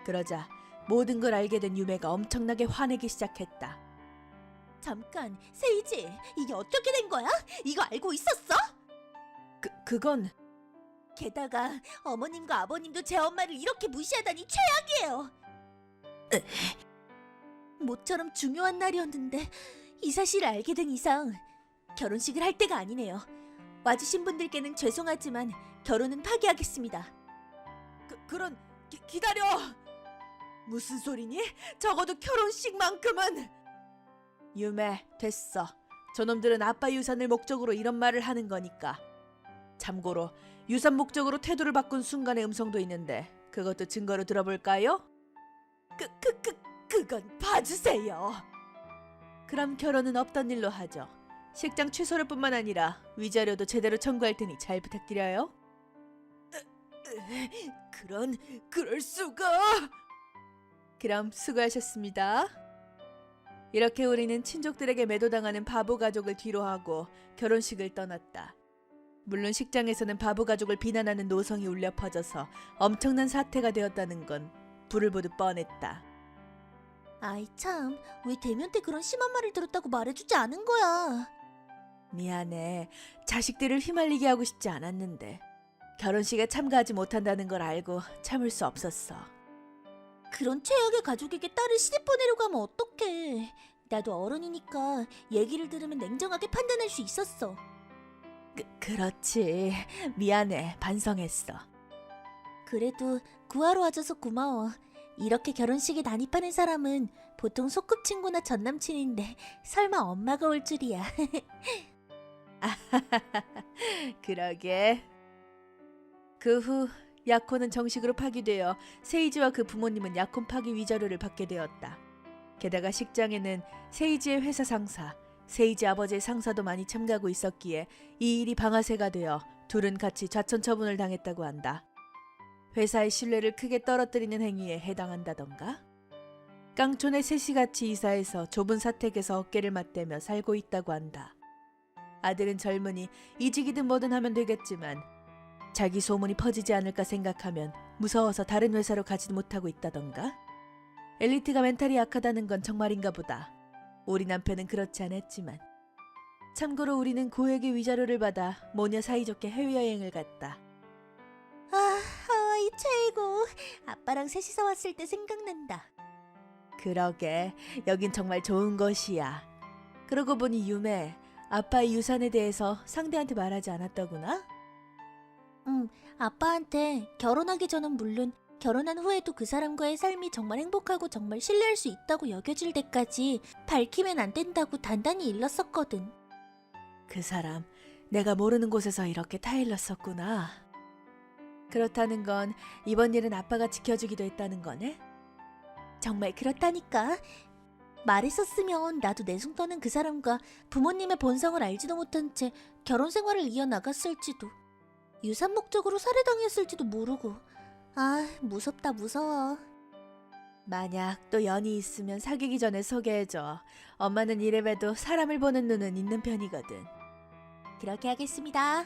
그러자 모든 걸 알게 된 유메가 엄청나게 화내기 시작했다. 잠깐, 세이지, 이게 어떻게 된 거야? 이거 알고 있었어? 그건 게다가 어머님과 아버님도 제 엄마를 이렇게 무시하다니 최악이에요. 모처럼 중요한 날이었는데 이 사실을 알게 된 이상 결혼식을 할 때가 아니네요. 와주신 분들께는 죄송하지만 결혼은 파기하겠습니다. 그런 기다려. 무슨 소리니? 적어도 결혼식만큼은. 유메, 됐어. 저놈들은 아빠 유산을 목적으로 이런 말을 하는 거니까. 참고로 유산 목적으로 태도를 바꾼 순간의 음성도 있는데 그것도 증거로 들어볼까요? 그건 봐주세요. 그럼 결혼은 없던 일로 하죠. 식장 취소를 뿐만 아니라 위자료도 제대로 청구할 테니 잘 부탁드려요. 그럴 수가. 그럼 수고하셨습니다. 이렇게 우리는 친족들에게 매도당하는 바보 가족을 뒤로하고 결혼식을 떠났다. 물론 식장에서는 바보 가족을 비난하는 노성이 울려 퍼져서 엄청난 사태가 되었다는 건 불을 보듯 뻔했다. 아이 참, 왜 대면 때 그런 심한 말을 들었다고 말해주지 않은 거야? 미안해. 자식들을 휘말리게 하고 싶지 않았는데 결혼식에 참가하지 못한다는 걸 알고 참을 수 없었어. 그런 최악의 가족에게 딸을 시집 보내려고 하면 어떡해. 나도 어른이니까 얘기를 들으면 냉정하게 판단할 수 있었어. 그렇지. 미안해. 반성했어. 그래도 구하러 와줘서 고마워. 이렇게 결혼식에 난입하는 사람은 보통 소꿉친구나 전남친인데 설마 엄마가 올 줄이야. 그러게. 그 후 야코는 정식으로 파기되어 세이지와 그 부모님은 약혼 파기 위자료를 받게 되었다. 게다가 식장에는 세이지의 회사 상사, 세이지 아버지의 상사도 많이 참가하고 있었기에 이 일이 방아쇠가 되어 둘은 같이 좌천처분을 당했다고 한다. 회사의 신뢰를 크게 떨어뜨리는 행위에 해당한다던가? 깡촌에 셋이 같이 이사해서 좁은 사택에서 어깨를 맞대며 살고 있다고 한다. 아들은 젊으니 이직이든 뭐든 하면 되겠지만 자기 소문이 퍼지지 않을까 생각하면 무서워서 다른 회사로 가지 못하고 있다던가? 엘리트가 멘탈이 약하다는 건 정말인가 보다. 우리 남편은 그렇지 않았지만. 참고로 우리는 고액의 위자료를 받아 모녀 사이좋게 해외여행을 갔다. 아, 하와이 최고. 아빠랑 셋이서 왔을 때 생각난다. 그러게, 여긴 정말 좋은 곳이야. 그러고 보니 유매, 아빠의 유산에 대해서 상대한테 말하지 않았더구나? 아빠한테 결혼하기 전은 물론 결혼한 후에도 그 사람과의 삶이 정말 행복하고 정말 신뢰할 수 있다고 여겨질 때까지 밝히면 안 된다고 단단히 일렀었거든. 그 사람, 내가 모르는 곳에서 이렇게 타일렀었구나. 그렇다는 건 이번 일은 아빠가 지켜주기도 했다는 거네? 정말 그렇다니까. 말했었으면 나도 내숭 떠는 그 사람과 부모님의 본성을 알지도 못한 채 결혼 생활을 이어나갔을지도, 유산 목적으로 살해당했을지도 모르고. 아, 무섭다, 무서워. 만약 또 연이 있으면 사귀기 전에 소개해줘. 엄마는 이래봬도 사람을 보는 눈은 있는 편이거든. 그렇게 하겠습니다.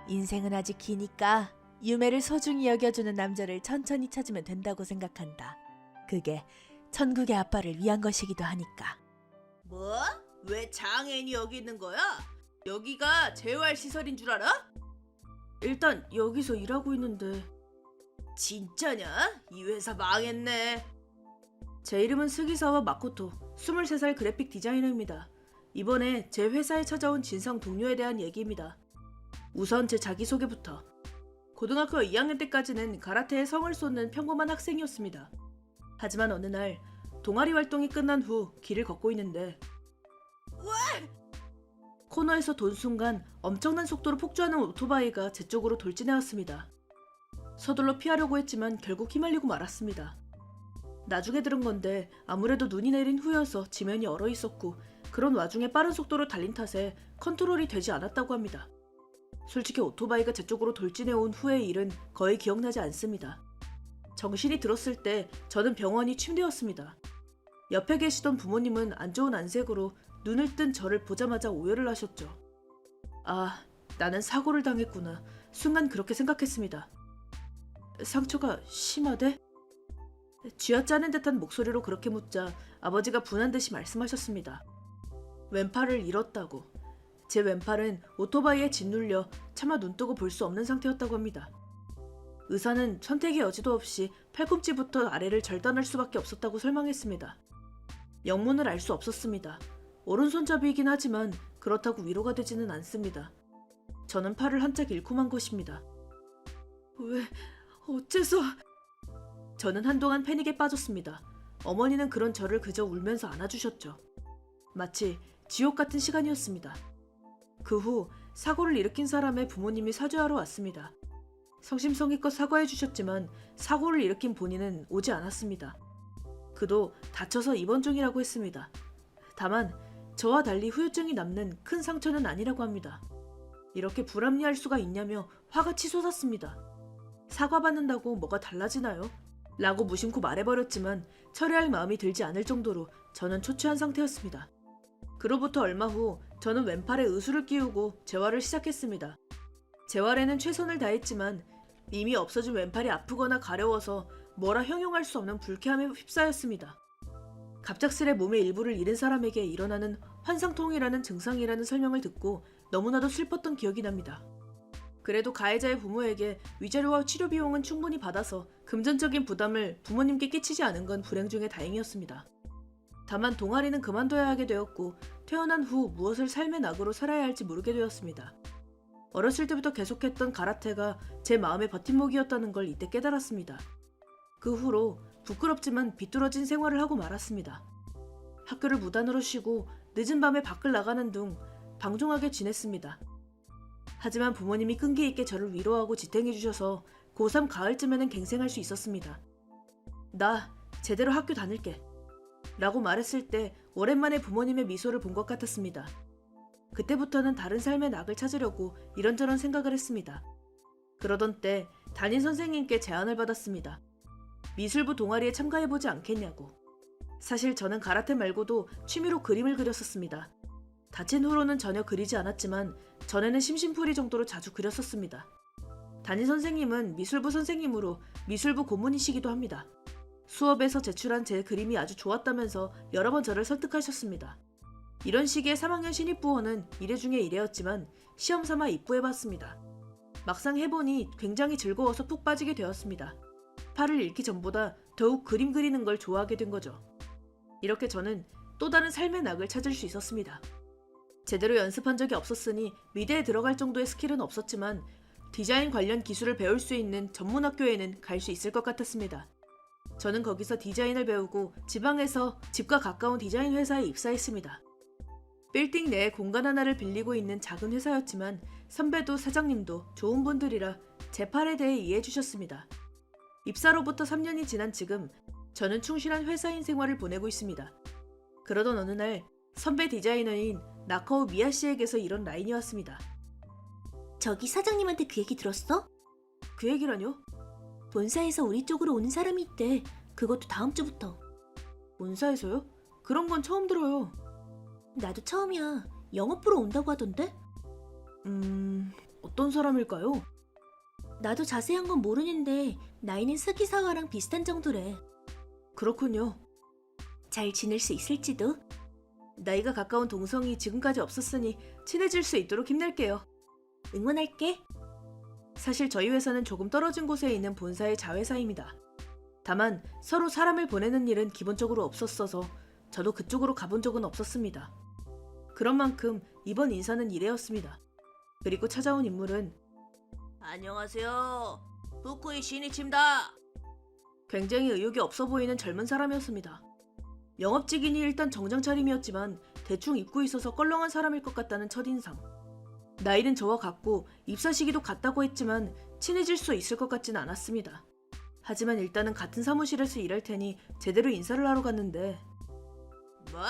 인생은 아직 기니까 유매를 소중히 여겨주는 남자를 천천히 찾으면 된다고 생각한다. 그게 천국의 아빠를 위한 것이기도 하니까. 뭐? 왜 장애인이 여기 있는 거야? 여기가 재활시설인 줄 알아? 일단 여기서 일하고 있는데. 진짜냐? 이 회사 망했네. 제 이름은 스기사와 마코토, 23살 그래픽 디자이너입니다. 이번에 제 회사에 찾아온 진상 동료에 대한 얘기입니다. 우선 제 자기소개부터. 고등학교 2학년 때까지는 가라테에 성을 쏟는 평범한 학생이었습니다. 하지만 어느 날 동아리 활동이 끝난 후 길을 걷고 있는데 코너에서 돈 순간 엄청난 속도로 폭주하는 오토바이가 제 쪽으로 돌진해왔습니다. 서둘러 피하려고 했지만 결국 휘말리고 말았습니다. 나중에 들은 건데 아무래도 눈이 내린 후여서 지면이 얼어 있었고 그런 와중에 빠른 속도로 달린 탓에 컨트롤이 되지 않았다고 합니다. 솔직히 오토바이가 제 쪽으로 돌진해온 후의 일은 거의 기억나지 않습니다. 정신이 들었을 때 저는 병원이 침대였습니다. 옆에 계시던 부모님은 안 좋은 안색으로 눈을 뜬 저를 보자마자 오열을 하셨죠. 아, 나는 사고를 당했구나. 순간 그렇게 생각했습니다. 상처가 심하대? 쥐어짜는 듯한 목소리로 그렇게 묻자 아버지가 분한 듯이 말씀하셨습니다. 왼팔을 잃었다고. 제 왼팔은 오토바이에 짓눌려 차마 눈뜨고 볼 수 없는 상태였다고 합니다. 의사는 선택의 여지도 없이 팔꿈치부터 아래를 절단할 수밖에 없었다고 설명했습니다. 영문을 알 수 없었습니다. 오른손잡이이긴 하지만 그렇다고 위로가 되지는 않습니다. 저는 팔을 한짝 잃고 만 것입니다. 왜, 어째서... 저는 한동안 패닉에 빠졌습니다. 어머니는 그런 저를 그저 울면서 안아주셨죠. 마치 지옥 같은 시간이었습니다. 그 후 사고를 일으킨 사람의 부모님이 사죄하러 왔습니다. 성심성의껏 사과해 주셨지만 사고를 일으킨 본인은 오지 않았습니다. 그도 다쳐서 입원 중이라고 했습니다. 다만 저와 달리 후유증이 남는 큰 상처는 아니라고 합니다. 이렇게 불합리할 수가 있냐며 화가 치솟았습니다. 사과받는다고 뭐가 달라지나요? 라고 무심코 말해버렸지만 철회할 마음이 들지 않을 정도로 저는 초췌한 상태였습니다. 그로부터 얼마 후 저는 왼팔에 의수를 끼우고 재활을 시작했습니다. 재활에는 최선을 다했지만 이미 없어진 왼팔이 아프거나 가려워서 뭐라 형용할 수 없는 불쾌함에 휩싸였습니다. 갑작스레 몸의 일부를 잃은 사람에게 일어나는 환상통이라는 증상이라는 설명을 듣고 너무나도 슬펐던 기억이 납니다. 그래도 가해자의 부모에게 위자료와 치료 비용은 충분히 받아서 금전적인 부담을 부모님께 끼치지 않은 건 불행 중에 다행이었습니다. 다만 동아리는 그만둬야 하게 되었고 퇴원한 후 무엇을 삶의 낙으로 살아야 할지 모르게 되었습니다. 어렸을 때부터 계속했던 가라테가 제 마음의 버팀목이었다는 걸 이때 깨달았습니다. 그 후로 부끄럽지만 비뚤어진 생활을 하고 말았습니다. 학교를 무단으로 쉬고 늦은 밤에 밖을 나가는 등 방종하게 지냈습니다. 하지만 부모님이 끈기 있게 저를 위로하고 지탱해 주셔서 고3 가을쯤에는 갱생할 수 있었습니다. 나 제대로 학교 다닐게 라고 말했을 때 오랜만에 부모님의 미소를 본 것 같았습니다. 그때부터는 다른 삶의 낙을 찾으려고 이런저런 생각을 했습니다. 그러던 때 담임 선생님께 제안을 받았습니다. 미술부 동아리에 참가해보지 않겠냐고. 사실 저는 가라테 말고도 취미로 그림을 그렸었습니다. 다친 후로는 전혀 그리지 않았지만 전에는 심심풀이 정도로 자주 그렸었습니다. 담임 선생님은 미술부 선생님으로 미술부 고문이시기도 합니다. 수업에서 제출한 제 그림이 아주 좋았다면서 여러 번 저를 설득하셨습니다. 이런 식의 3학년 신입부원은 이례 중에 이례였지만 시험 삼아 입부해봤습니다. 막상 해보니 굉장히 즐거워서 푹 빠지게 되었습니다. 팔을 잃기 전보다 더욱 그림 그리는 걸 좋아하게 된 거죠. 이렇게 저는 또 다른 삶의 낙을 찾을 수 있었습니다. 제대로 연습한 적이 없었으니 미대에 들어갈 정도의 스킬은 없었지만 디자인 관련 기술을 배울 수 있는 전문학교에는 갈 수 있을 것 같았습니다. 저는 거기서 디자인을 배우고 지방에서 집과 가까운 디자인 회사에 입사했습니다. 빌딩 내에 공간 하나를 빌리고 있는 작은 회사였지만 선배도 사장님도 좋은 분들이라 제 팔에 대해 이해해 주셨습니다. 입사로부터 3년이 지난 지금 저는 충실한 회사인 생활을 보내고 있습니다. 그러던 어느 날 선배 디자이너인 나카오 미야 씨에게서 이런 라인이 왔습니다. 저기 사장님한테 그 얘기 들었어? 그 얘기라뇨? 본사에서 우리 쪽으로 오는 사람이 있대. 그것도 다음 주부터. 본사에서요? 그런 건 처음 들어요. 나도 처음이야. 영업 보러 온다고 하던데? 어떤 사람일까요? 나도 자세한 건 모르는데 나이는 스기사와랑 비슷한 정도래. 그렇군요. 잘 지낼 수 있을지도. 나이가 가까운 동성이 지금까지 없었으니 친해질 수 있도록 힘낼게요. 응원할게. 사실 저희 회사는 조금 떨어진 곳에 있는 본사의 자회사입니다. 다만 서로 사람을 보내는 일은 기본적으로 없었어서 저도 그쪽으로 가본 적은 없었습니다. 그런 만큼 이번 인사는 이례였습니다. 그리고 찾아온 인물은 안녕하세요. 후쿠이 신이치입니다. 굉장히 의욕이 없어 보이는 젊은 사람이었습니다. 영업직이니 일단 정장 차림이었지만 대충 입고 있어서 껄렁한 사람일 것 같다는 첫인상. 나이는 저와 같고 입사 시기도 같다고 했지만 친해질 수 있을 것 같진 않았습니다. 하지만 일단은 같은 사무실에서 일할 테니 제대로 인사를 하러 갔는데 뭐?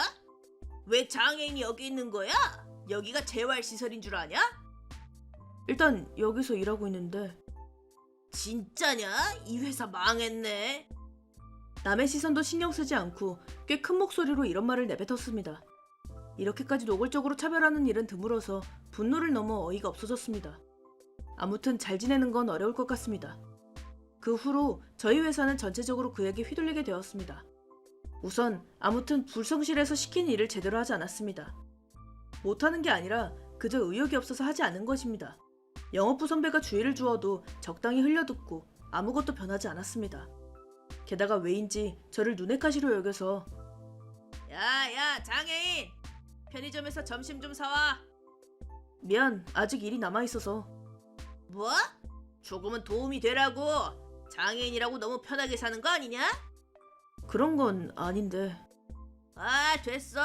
왜 장애인이 여기 있는 거야? 여기가 재활시설인 줄 아냐? 일단 여기서 일하고 있는데 진짜냐? 이 회사 망했네. 남의 시선도 신경 쓰지 않고 꽤 큰 목소리로 이런 말을 내뱉었습니다. 이렇게까지 노골적으로 차별하는 일은 드물어서 분노를 넘어 어이가 없어졌습니다. 아무튼 잘 지내는 건 어려울 것 같습니다. 그 후로 저희 회사는 전체적으로 그에게 휘둘리게 되었습니다. 우선 아무튼 불성실해서 시킨 일을 제대로 하지 않았습니다. 못하는 게 아니라 그저 의욕이 없어서 하지 않은 것입니다. 영업부 선배가 주의를 주어도 적당히 흘려듣고 아무것도 변하지 않았습니다. 게다가 왜인지 저를 눈엣 가시로 여겨서 야야 장애인! 편의점에서 점심 좀 사와. 미안, 아직 일이 남아있어서. 뭐? 조금은 도움이 되라고. 장애인이라고 너무 편하게 사는 거 아니냐? 그런 건 아닌데. 아 됐어.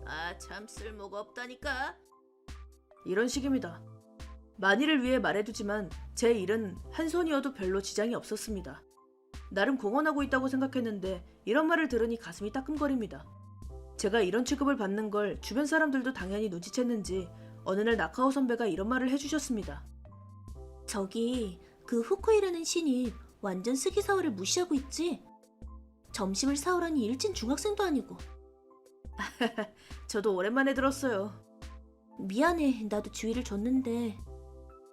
아 참 쓸모가 없다니까. 이런 식입니다. 만일을 위해 말해두지만 제 일은 한 손이어도 별로 지장이 없었습니다. 나름 공헌하고 있다고 생각했는데 이런 말을 들으니 가슴이 따끔거립니다. 제가 이런 취급을 받는 걸 주변 사람들도 당연히 눈치챘는지 어느 날 나카오 선배가 이런 말을 해주셨습니다. 저기 그 후쿠이라는 신입 완전 스기사와를 무시하고 있지? 점심을 사오라니 일진 중학생도 아니고. 저도 오랜만에 들었어요. 미안해. 나도 주의를 줬는데.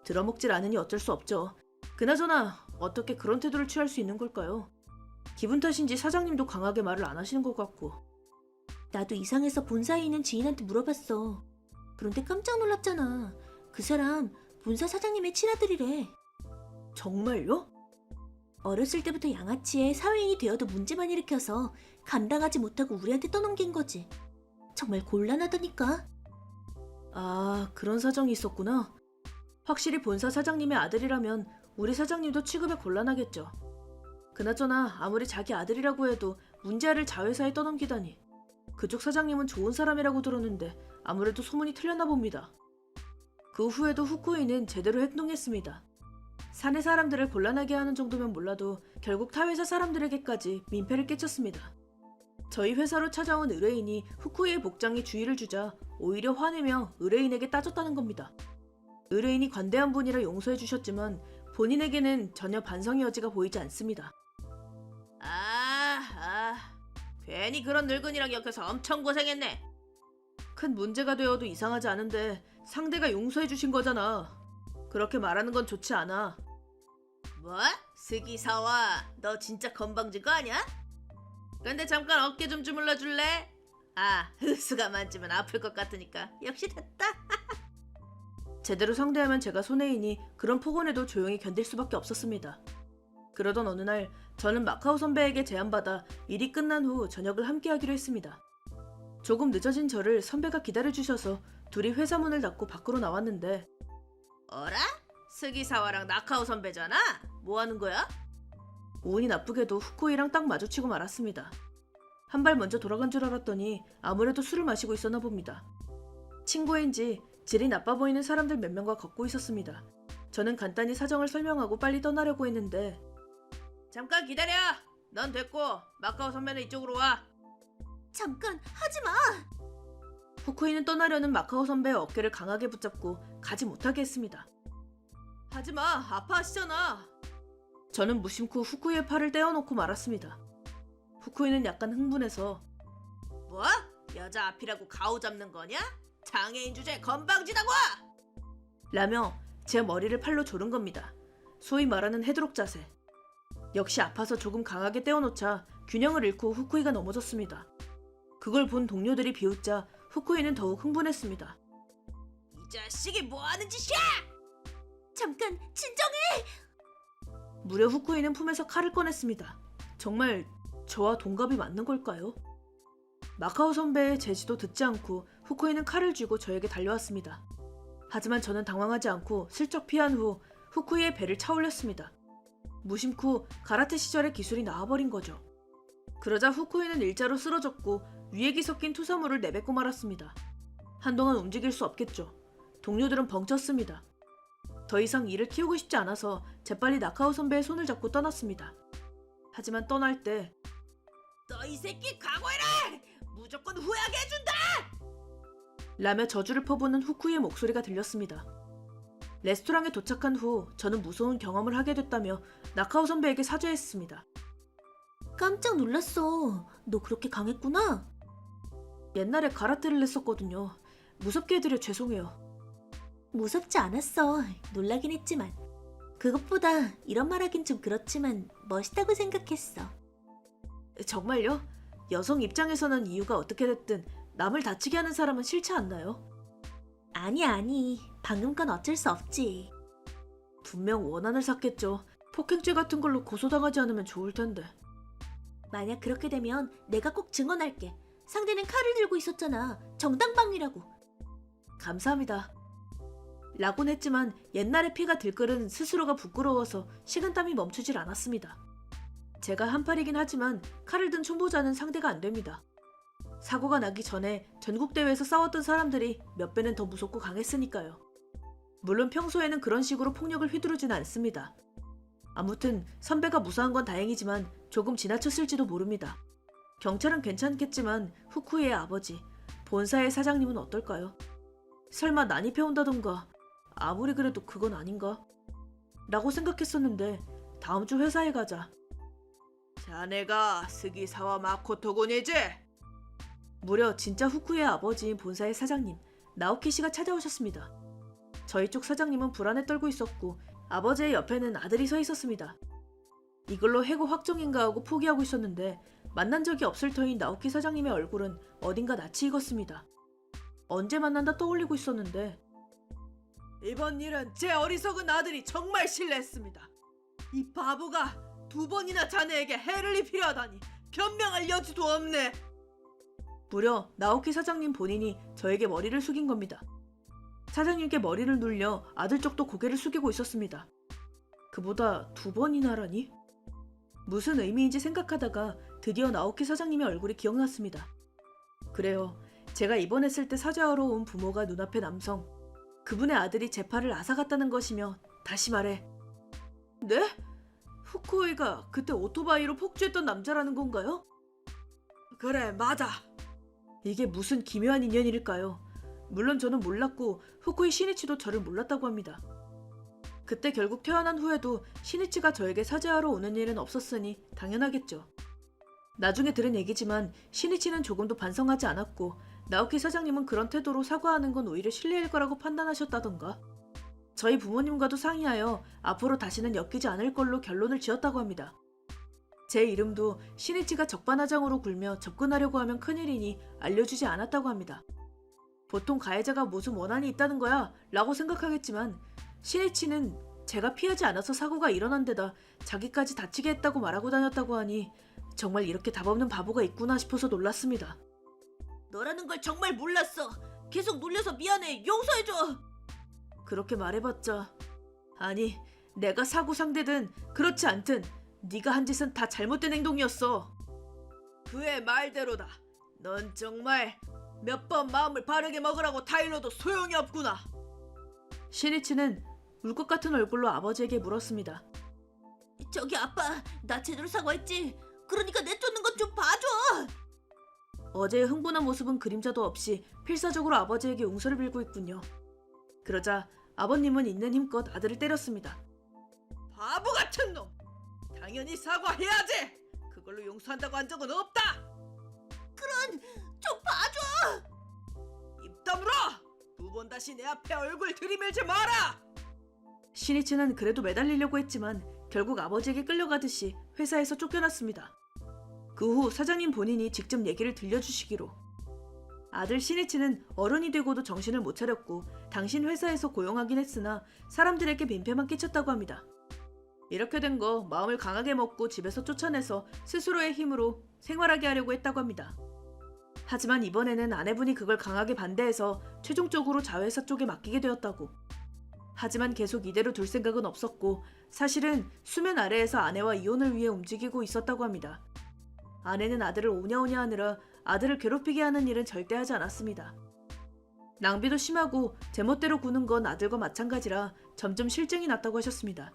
들어먹질 않으니 어쩔 수 없죠. 그나저나 어떻게 그런 태도를 취할 수 있는 걸까요? 기분 탓인지 사장님도 강하게 말을 안 하시는 것 같고. 나도 이상해서 본사에 있는 지인한테 물어봤어. 그런데 깜짝 놀랐잖아. 그 사람 본사 사장님의 친아들이래. 정말요? 어렸을 때부터 양아치에 사회인이 되어도 문제만 일으켜서 감당하지 못하고 우리한테 떠넘긴 거지. 정말 곤란하다니까. 아, 그런 사정이 있었구나. 확실히 본사 사장님의 아들이라면 우리 사장님도 취급에 곤란하겠죠. 그나저나 아무리 자기 아들이라고 해도 문제아를 자회사에 떠넘기다니. 그쪽 사장님은 좋은 사람이라고 들었는데 아무래도 소문이 틀렸나 봅니다. 그 후에도 후쿠이는 제대로 행동했습니다. 사내 사람들을 곤란하게 하는 정도면 몰라도 결국 타 회사 사람들에게까지 민폐를 끼쳤습니다. 저희 회사로 찾아온 의뢰인이 후쿠이의 복장에 주의를 주자 오히려 화내며 의뢰인에게 따졌다는 겁니다. 의뢰인이 관대한 분이라 용서해 주셨지만 본인에게는 전혀 반성의 여지가 보이지 않습니다. 괜히 그런 늙은이랑 엮여서 엄청 고생했네. 큰 문제가 되어도 이상하지 않은데 상대가 용서해 주신 거잖아. 그렇게 말하는 건 좋지 않아. 뭐? 스기사와 너 진짜 건방진 거 아니야? 근데 잠깐 어깨 좀 주물러 줄래? 흐수가 만지면 아플 것 같으니까 역시 됐다. 제대로 상대하면 제가 손해이니 그런 폭언에도 조용히 견딜 수밖에 없었습니다. 그러던 어느 날 저는 마카오 선배에게 제안받아 일이 끝난 후 저녁을 함께하기로 했습니다. 조금 늦어진 저를 선배가 기다려주셔서 둘이 회사 문을 닫고 밖으로 나왔는데 어라? 스기사와랑 나카오 선배잖아? 뭐 하는 거야? 운이 나쁘게도 후쿠이랑 딱 마주치고 말았습니다. 한 발 먼저 돌아간 줄 알았더니 아무래도 술을 마시고 있었나 봅니다. 친구인지 질이 나빠 보이는 사람들 몇 명과 걷고 있었습니다. 저는 간단히 사정을 설명하고 빨리 떠나려고 했는데 잠깐 기다려! 넌 됐고 마카오 선배는 이쪽으로 와. 잠깐, 하지마! 후쿠이는 떠나려는 마카오 선배의 어깨를 강하게 붙잡고 가지 못하게 했습니다. 하지마, 아파하시잖아. 저는 무심코 후쿠이의 팔을 떼어놓고 말았습니다. 후쿠이는 약간 흥분해서 뭐? 여자 앞이라고 가오 잡는 거냐? 장애인 주제 건방지다고! 라며 제 머리를 팔로 조른 겁니다. 소위 말하는 헤드록 자세. 역시 아파서 조금 강하게 떼어놓자 균형을 잃고 후쿠이가 넘어졌습니다. 그걸 본 동료들이 비웃자 후쿠이는 더욱 흥분했습니다. 이 자식이 뭐하는 짓이야! 잠깐, 진정해! 무려 후쿠이는 품에서 칼을 꺼냈습니다. 정말 저와 동갑이 맞는 걸까요? 마카오 선배의 제지도 듣지 않고 후쿠이는 칼을 쥐고 저에게 달려왔습니다. 하지만 저는 당황하지 않고 슬쩍 피한 후 후쿠이의 배를 차올렸습니다. 무심코 가라테 시절의 기술이 나와버린 거죠. 그러자 후쿠이는 일자로 쓰러졌고 위액이 섞인 투사물을 내뱉고 말았습니다. 한동안 움직일 수 없겠죠. 동료들은 벙쪘습니다. 더 이상 일을 키우고 싶지 않아서 재빨리 나카오 선배의 손을 잡고 떠났습니다. 하지만 떠날 때 너 이 새끼 각오해라! 무조건 후회하게 해준다! 라며 저주를 퍼부는 후쿠이의 목소리가 들렸습니다. 레스토랑에 도착한 후 저는 무서운 경험을 하게 됐다며 나카오 선배에게 사죄했습니다. 깜짝 놀랐어. 너 그렇게 강했구나? 옛날에 가라테를 했었거든요. 무섭게 해드려 죄송해요. 무섭지 않았어. 놀라긴 했지만. 그것보다 이런 말하긴 좀 그렇지만 멋있다고 생각했어. 정말요? 여성 입장에서는 이유가 어떻게 됐든 남을 다치게 하는 사람은 싫지 않나요? 아니. 방금 건 어쩔 수 없지. 분명 원한을 샀겠죠. 폭행죄 같은 걸로 고소당하지 않으면 좋을 텐데. 만약 그렇게 되면 내가 꼭 증언할게. 상대는 칼을 들고 있었잖아. 정당방위라고. 감사합니다. 라곤 했지만 옛날의 피가 들끓은 스스로가 부끄러워서 식은땀이 멈추질 않았습니다. 제가 한팔이긴 하지만 칼을 든 초보자는 상대가 안 됩니다. 사고가 나기 전에 전국대회에서 싸웠던 사람들이 몇 배는 더 무섭고 강했으니까요. 물론 평소에는 그런 식으로 폭력을 휘두르진 않습니다. 아무튼 선배가 무사한 건 다행이지만 조금 지나쳤을지도 모릅니다. 경찰은 괜찮겠지만 후쿠이의 아버지, 본사의 사장님은 어떨까요? 설마 난입해온다던가 아무리 그래도 그건 아닌가? 라고 생각했었는데 다음 주 회사에 가자. 자네가 스기사와 마코토군이지? 무려 진짜 후쿠이의 아버지인 본사의 사장님 나오키 씨가 찾아오셨습니다. 저희 쪽 사장님은 불안에 떨고 있었고 아버지의 옆에는 아들이 서 있었습니다. 이걸로 해고 확정인가 하고 포기하고 있었는데 만난 적이 없을 터인 나오키 사장님의 얼굴은 어딘가 낯이 익었습니다. 언제 만난다 떠올리고 있었는데 이번 일은 제 어리석은 아들이 정말 실례했습니다. 이 바보가 2번이나 자네에게 해를 입히려 하다니 변명할 여지도 없네. 무려 나오키 사장님 본인이 저에게 머리를 숙인 겁니다. 사장님께 머리를 눌려 아들 쪽도 고개를 숙이고 있었습니다. 그보다 2번이나라니? 무슨 의미인지 생각하다가 드디어 나오키 사장님의 얼굴이 기억났습니다. 그래요. 제가 입원했을 때 사죄하러 온 부모가 눈앞의 남성. 그분의 아들이 제 팔을 앗아갔다는 것이며 다시 말해 네? 후쿠이가 그때 오토바이로 폭주했던 남자라는 건가요? 그래, 맞아. 이게 무슨 기묘한 인연일까요? 물론 저는 몰랐고 후쿠이 시니치도 저를 몰랐다고 합니다. 그때 결국 퇴원한 후에도 시니치가 저에게 사죄하러 오는 일은 없었으니 당연하겠죠. 나중에 들은 얘기지만 시니치는 조금도 반성하지 않았고 나오키 사장님은 그런 태도로 사과하는 건 오히려 실례일 거라고 판단하셨다던가. 저희 부모님과도 상의하여 앞으로 다시는 엮이지 않을 걸로 결론을 지었다고 합니다. 제 이름도 시니치가 적반하장으로 굴며 접근하려고 하면 큰일이니 알려주지 않았다고 합니다. 보통 가해자가 무슨 원한이 있다는 거야 라고 생각하겠지만 시니치는 제가 피하지 않아서 사고가 일어난 데다 자기까지 다치게 했다고 말하고 다녔다고 하니 정말 이렇게 답없는 바보가 있구나 싶어서 놀랐습니다. 너라는 걸 정말 몰랐어. 계속 놀려서 미안해. 용서해줘. 그렇게 말해봤자 아니 내가 사고 상대든 그렇지 않든 네가 한 짓은 다 잘못된 행동이었어. 그의 말대로다. 넌 정말 몇 번 마음을 바르게 먹으라고 타일러도 소용이 없구나. 시니치는 울 것 같은 얼굴로 아버지에게 물었습니다. 저기 아빠, 나 제대로 사과했지? 그러니까 내쫓는 것 좀 봐줘. 어제의 흥분한 모습은 그림자도 없이 필사적으로 아버지에게 용서를 빌고 있군요. 그러자 아버님은 있는 힘껏 아들을 때렸습니다. 바보 같은 놈! 당연히 사과해야지! 그걸로 용서한다고 한 적은 없다! 좀 봐줘. 입 다물어! 두 번 다시 내 앞에 얼굴 들이밀지 마라! 시니치는 그래도 매달리려고 했지만 결국 아버지에게 끌려가듯이 회사에서 쫓겨났습니다. 그 후 사장님 본인이 직접 얘기를 들려주시기로. 아들 시니치는 어른이 되고도 정신을 못 차렸고 당신 회사에서 고용하긴 했으나 사람들에게 민폐만 끼쳤다고 합니다. 이렇게 된 거 마음을 강하게 먹고 집에서 쫓아내서 스스로의 힘으로 생활하게 하려고 했다고 합니다. 하지만 이번에는 아내분이 그걸 강하게 반대해서 최종적으로 자회사 쪽에 맡기게 되었다고. 하지만 계속 이대로 둘 생각은 없었고 사실은 수면 아래에서 아내와 이혼을 위해 움직이고 있었다고 합니다. 아내는 아들을 오냐오냐 하느라 아들을 괴롭히게 하는 일은 절대 하지 않았습니다. 낭비도 심하고 제멋대로 구는 건 아들과 마찬가지라 점점 실증이 났다고 하셨습니다.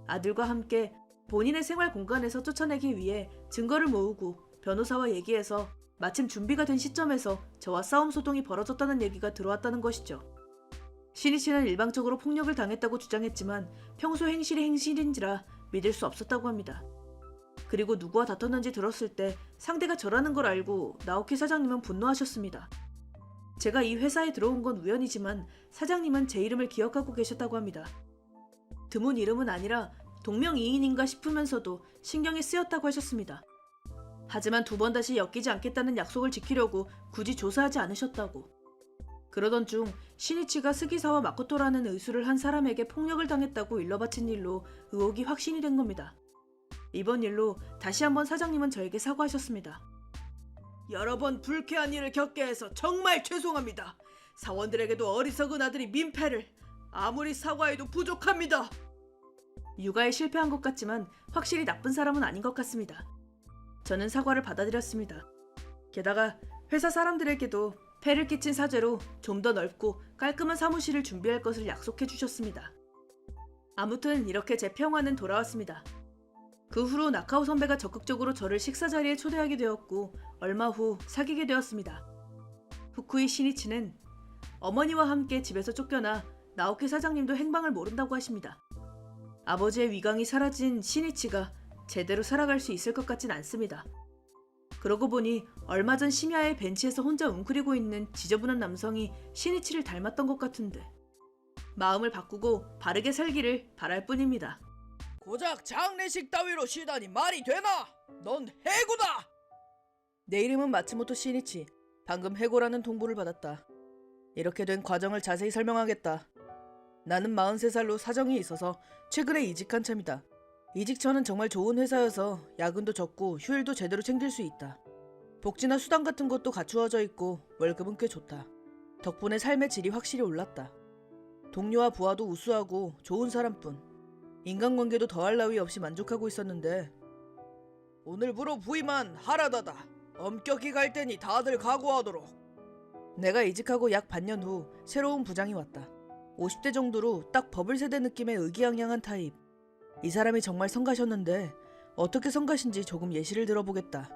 아들과 함께 본인의 생활 공간에서 쫓아내기 위해 증거를 모으고 변호사와 얘기해서 마침 준비가 된 시점에서 저와 싸움 소동이 벌어졌다는 얘기가 들어왔다는 것이죠. 시니치는 일방적으로 폭력을 당했다고 주장했지만 평소 행실이 행실인지라 믿을 수 없었다고 합니다. 그리고 누구와 다퉜는지 들었을 때 상대가 저라는 걸 알고 나오키 사장님은 분노하셨습니다. 제가 이 회사에 들어온 건 우연이지만 사장님은 제 이름을 기억하고 계셨다고 합니다. 드문 이름은 아니라 동명이인인가 싶으면서도 신경이 쓰였다고 하셨습니다. 하지만 두 번 다시 엮이지 않겠다는 약속을 지키려고 굳이 조사하지 않으셨다고. 그러던 중 시니치가 스기사와 마코토라는 의수를 한 사람에게 폭력을 당했다고 일러바친 일로 의혹이 확신이 된 겁니다. 이번 일로 다시 한번 사장님은 저에게 사과하셨습니다. 여러 번 불쾌한 일을 겪게 해서 정말 죄송합니다. 사원들에게도 어리석은 아들이 민폐를. 아무리 사과해도 부족합니다. 육아에 실패한 것 같지만 확실히 나쁜 사람은 아닌 것 같습니다. 저는 사과를 받아들였습니다. 게다가 회사 사람들에게도 폐를 끼친 사죄로 좀 더 넓고 깔끔한 사무실을 준비할 것을 약속해 주셨습니다. 아무튼 이렇게 제 평화는 돌아왔습니다. 그 후로 나카오 선배가 적극적으로 저를 식사 자리에 초대하게 되었고 얼마 후 사귀게 되었습니다. 후쿠이 시니치는 어머니와 함께 집에서 쫓겨나 나오키 사장님도 행방을 모른다고 하십니다. 아버지의 위강이 사라진 시니치가 제대로 살아갈 수 있을 것 같진 않습니다. 그러고 보니 얼마 전 심야에 벤치에서 혼자 웅크리고 있는 지저분한 남성이 시니치를 닮았던 것 같은데 마음을 바꾸고 바르게 살기를 바랄 뿐입니다. 고작 장례식 따위로 쉬다니 말이 되나? 넌 해고다! 내 이름은 마츠모토 시니치. 방금 해고라는 통보를 받았다. 이렇게 된 과정을 자세히 설명하겠다. 나는 43살로 사정이 있어서 최근에 이직한 참이다. 이직 전은 정말 좋은 회사여서 야근도 적고 휴일도 제대로 챙길 수 있다. 복지나 수당 같은 것도 갖추어져 있고 월급은 꽤 좋다. 덕분에 삶의 질이 확실히 올랐다. 동료와 부하도 우수하고 좋은 사람뿐. 인간관계도 더할 나위 없이 만족하고 있었는데 오늘부로 부임한 하라다다. 엄격히 갈 테니 다들 각오하도록. 내가 이직하고 약 반년 후 새로운 부장이 왔다. 50대 정도로 딱 버블 세대 느낌의 의기양양한 타입. 이 사람이 정말 성가셨는데 어떻게 성가신지 조금 예시를 들어보겠다.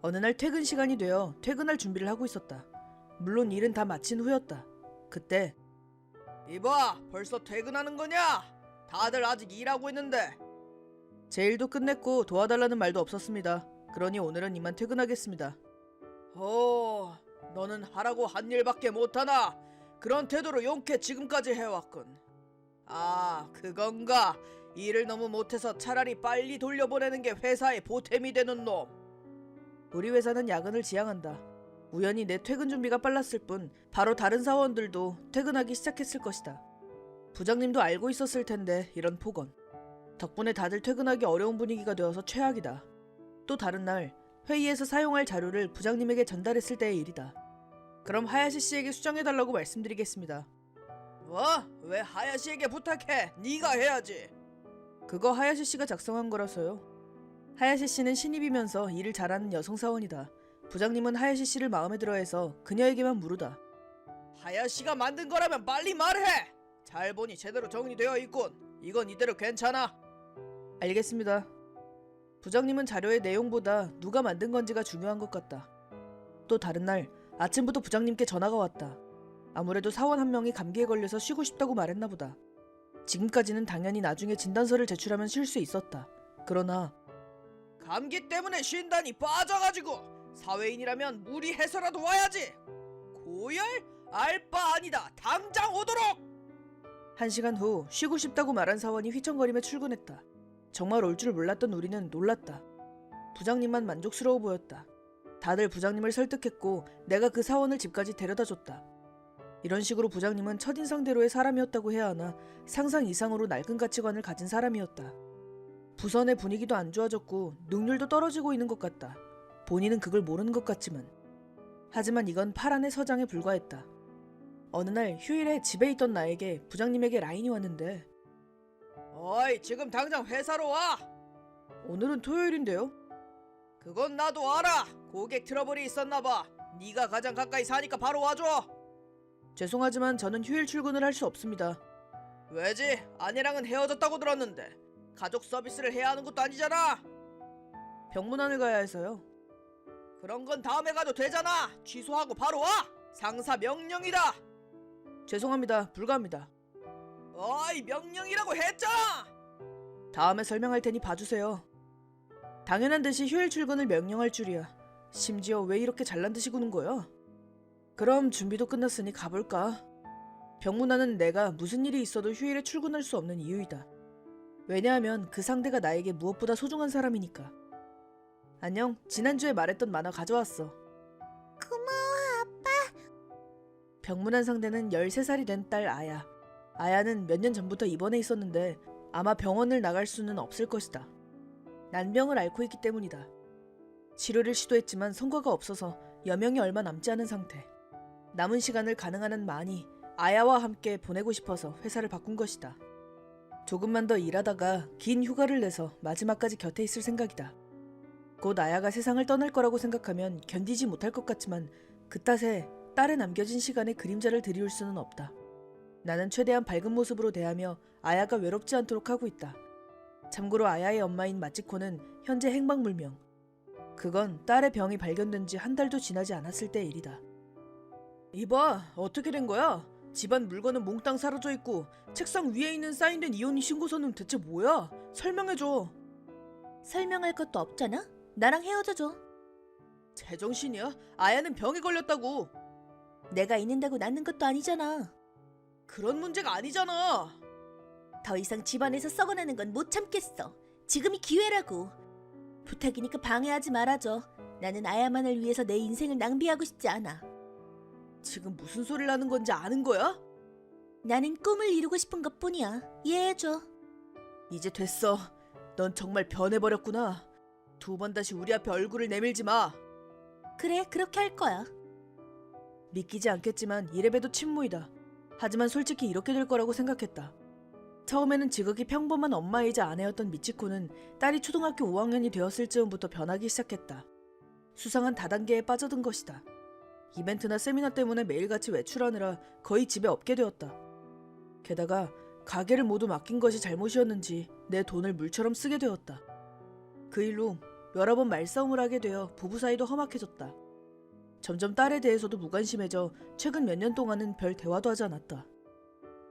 어느 날 퇴근 시간이 되어 퇴근할 준비를 하고 있었다. 물론 일은 다 마친 후였다. 그때 이봐, 벌써 퇴근하는 거냐? 다들 아직 일하고 있는데. 제 일도 끝냈고 도와달라는 말도 없었습니다. 그러니 오늘은 이만 퇴근하겠습니다. 너는 하라고 한 일밖에 못하나? 그런 태도로 용케 지금까지 해왔군. 아, 그건가? 일을 너무 못해서 차라리 빨리 돌려보내는 게 회사의 보탬이 되는 놈. 우리 회사는 야근을 지향한다. 우연히 내 퇴근 준비가 빨랐을 뿐 바로 다른 사원들도 퇴근하기 시작했을 것이다. 부장님도 알고 있었을 텐데 이런 폭언. 덕분에 다들 퇴근하기 어려운 분위기가 되어서 최악이다. 또 다른 날 회의에서 사용할 자료를 부장님에게 전달했을 때의 일이다. 그럼 하야시 씨에게 수정해달라고 말씀드리겠습니다. 뭐? 왜 하야시에게 부탁해? 네가 해야지. 그거 하야시 씨가 작성한 거라서요. 하야시 씨는 신입이면서 일을 잘하는 여성 사원이다. 부장님은 하야시 씨를 마음에 들어해서 그녀에게만 물으다. 하야시가 만든 거라면 빨리 말해. 잘 보니 제대로 정리되어 있군. 이건 이대로 괜찮아. 알겠습니다. 부장님은 자료의 내용보다 누가 만든 건지가 중요한 것 같다. 또 다른 날 아침부터 부장님께 전화가 왔다. 아무래도 사원 한 명이 감기에 걸려서 쉬고 싶다고 말했나 보다. 지금까지는 당연히 나중에 진단서를 제출하면 쉴 수 있었다. 그러나 감기 때문에 쉰다니 빠져가지고 사회인이라면 무리해서라도 와야지. 고열? 알 바 아니다. 당장 오도록. 1시간 후 쉬고 싶다고 말한 사원이 휘청거리며 출근했다. 정말 올 줄 몰랐던 우리는 놀랐다. 부장님만 만족스러워 보였다. 다들 부장님을 설득했고 내가 그 사원을 집까지 데려다 줬다. 이런 식으로 부장님은 첫인상대로의 사람이었다고 해야 하나 상상 이상으로 낡은 가치관을 가진 사람이었다. 부서 내 분위기도 안 좋아졌고 능률도 떨어지고 있는 것 같다. 본인은 그걸 모르는 것 같지만. 하지만 이건 파란의 서장에 불과했다. 어느 날 휴일에 집에 있던 나에게 부장님에게 라인이 왔는데 어이, 지금 당장 회사로 와. 오늘은 토요일인데요? 그건 나도 알아. 고객 트러블이 있었나봐. 네가 가장 가까이 사니까 바로 와줘. 죄송하지만 저는 휴일 출근을 할 수 없습니다. 왜지? 아내랑은 헤어졌다고 들었는데 가족 서비스를 해야 하는 것도 아니잖아. 병문안을 가야 해서요. 그런 건 다음에 가도 되잖아. 취소하고 바로 와. 상사 명령이다. 죄송합니다. 불가합니다. 어이, 명령이라고 했잖아. 다음에 설명할 테니 봐주세요. 당연한 듯이 휴일 출근을 명령할 줄이야. 심지어 왜 이렇게 잘난 듯이 구는 거야? 그럼 준비도 끝났으니 가볼까? 병문안은 내가 무슨 일이 있어도 휴일에 출근할 수 없는 이유이다. 왜냐하면 그 상대가 나에게 무엇보다 소중한 사람이니까. 안녕, 지난주에 말했던 만화 가져왔어. 고마워, 아빠. 병문안 상대는 13살이 된 딸 아야. 아야는 몇 년 전부터 입원해 있었는데 아마 병원을 나갈 수는 없을 것이다. 난병을 앓고 있기 때문이다. 치료를 시도했지만 성과가 없어서 여명이 얼마 남지 않은 상태. 남은 시간을 가능한 한 많이 아야와 함께 보내고 싶어서 회사를 바꾼 것이다. 조금만 더 일하다가 긴 휴가를 내서 마지막까지 곁에 있을 생각이다. 곧 아야가 세상을 떠날 거라고 생각하면 견디지 못할 것 같지만 그 탓에 딸에 남겨진 시간에 그림자를 드리울 수는 없다. 나는 최대한 밝은 모습으로 대하며 아야가 외롭지 않도록 하고 있다. 참고로 아야의 엄마인 마치코는 현재 행방불명. 그건 딸의 병이 발견된 지 한 달도 지나지 않았을 때의 일이다. 이봐, 어떻게 된 거야? 집안 물건은 몽땅 사라져 있고 책상 위에 있는 사인된 이혼이 신고서는 대체 뭐야? 설명해줘. 설명할 것도 없잖아. 나랑 헤어져줘. 제정신이야? 아야는 병에 걸렸다고. 내가 있는다고 낫는 것도 아니잖아. 그런 문제가 아니잖아. 더 이상 집안에서 썩어나는 건 못 참겠어. 지금이 기회라고. 부탁이니까 방해하지 말아줘. 나는 아야만을 위해서 내 인생을 낭비하고 싶지 않아. 지금 무슨 소리를 하는 건지 아는 거야? 나는 꿈을 이루고 싶은 것뿐이야. 이해해줘. 이제 됐어. 넌 정말 변해버렸구나. 2번 다시 우리 앞에 얼굴을 내밀지 마. 그래, 그렇게 할 거야. 믿기지 않겠지만 이래봬도 침무이다. 하지만 솔직히 이렇게 될 거라고 생각했다. 처음에는 지극히 평범한 엄마이자 아내였던 미치코는 딸이 초등학교 5학년이 되었을 즈음부터 변하기 시작했다. 수상한 다단계에 빠져든 것이다. 이벤트나 세미나 때문에 매일같이 외출하느라 거의 집에 없게 되었다. 게다가 가게를 모두 맡긴 것이 잘못이었는지 내 돈을 물처럼 쓰게 되었다. 그 일로 여러 번 말싸움을 하게 되어 부부 사이도 험악해졌다. 점점 딸에 대해서도 무관심해져 최근 몇 년 동안은 별 대화도 하지 않았다.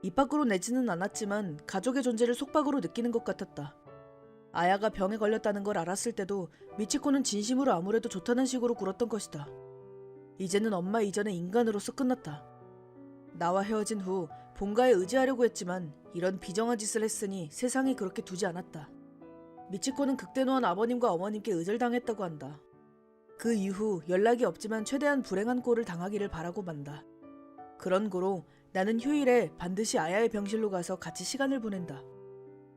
입 밖으로 내지는 않았지만 가족의 존재를 속박으로 느끼는 것 같았다. 아야가 병에 걸렸다는 걸 알았을 때도 미치코는 진심으로 아무래도 좋다는 식으로 굴었던 것이다. 이제는 엄마 이전의 인간으로서 끝났다. 나와 헤어진 후 본가에 의지하려고 했지만 이런 비정한 짓을 했으니 세상이 그렇게 두지 않았다. 미치코는 극대노한 아버님과 어머님께 의절당했다고 한다. 그 이후 연락이 없지만 최대한 불행한 꼴을 당하기를 바라고 만다. 그런 고로 나는 휴일에 반드시 아야의 병실로 가서 같이 시간을 보낸다.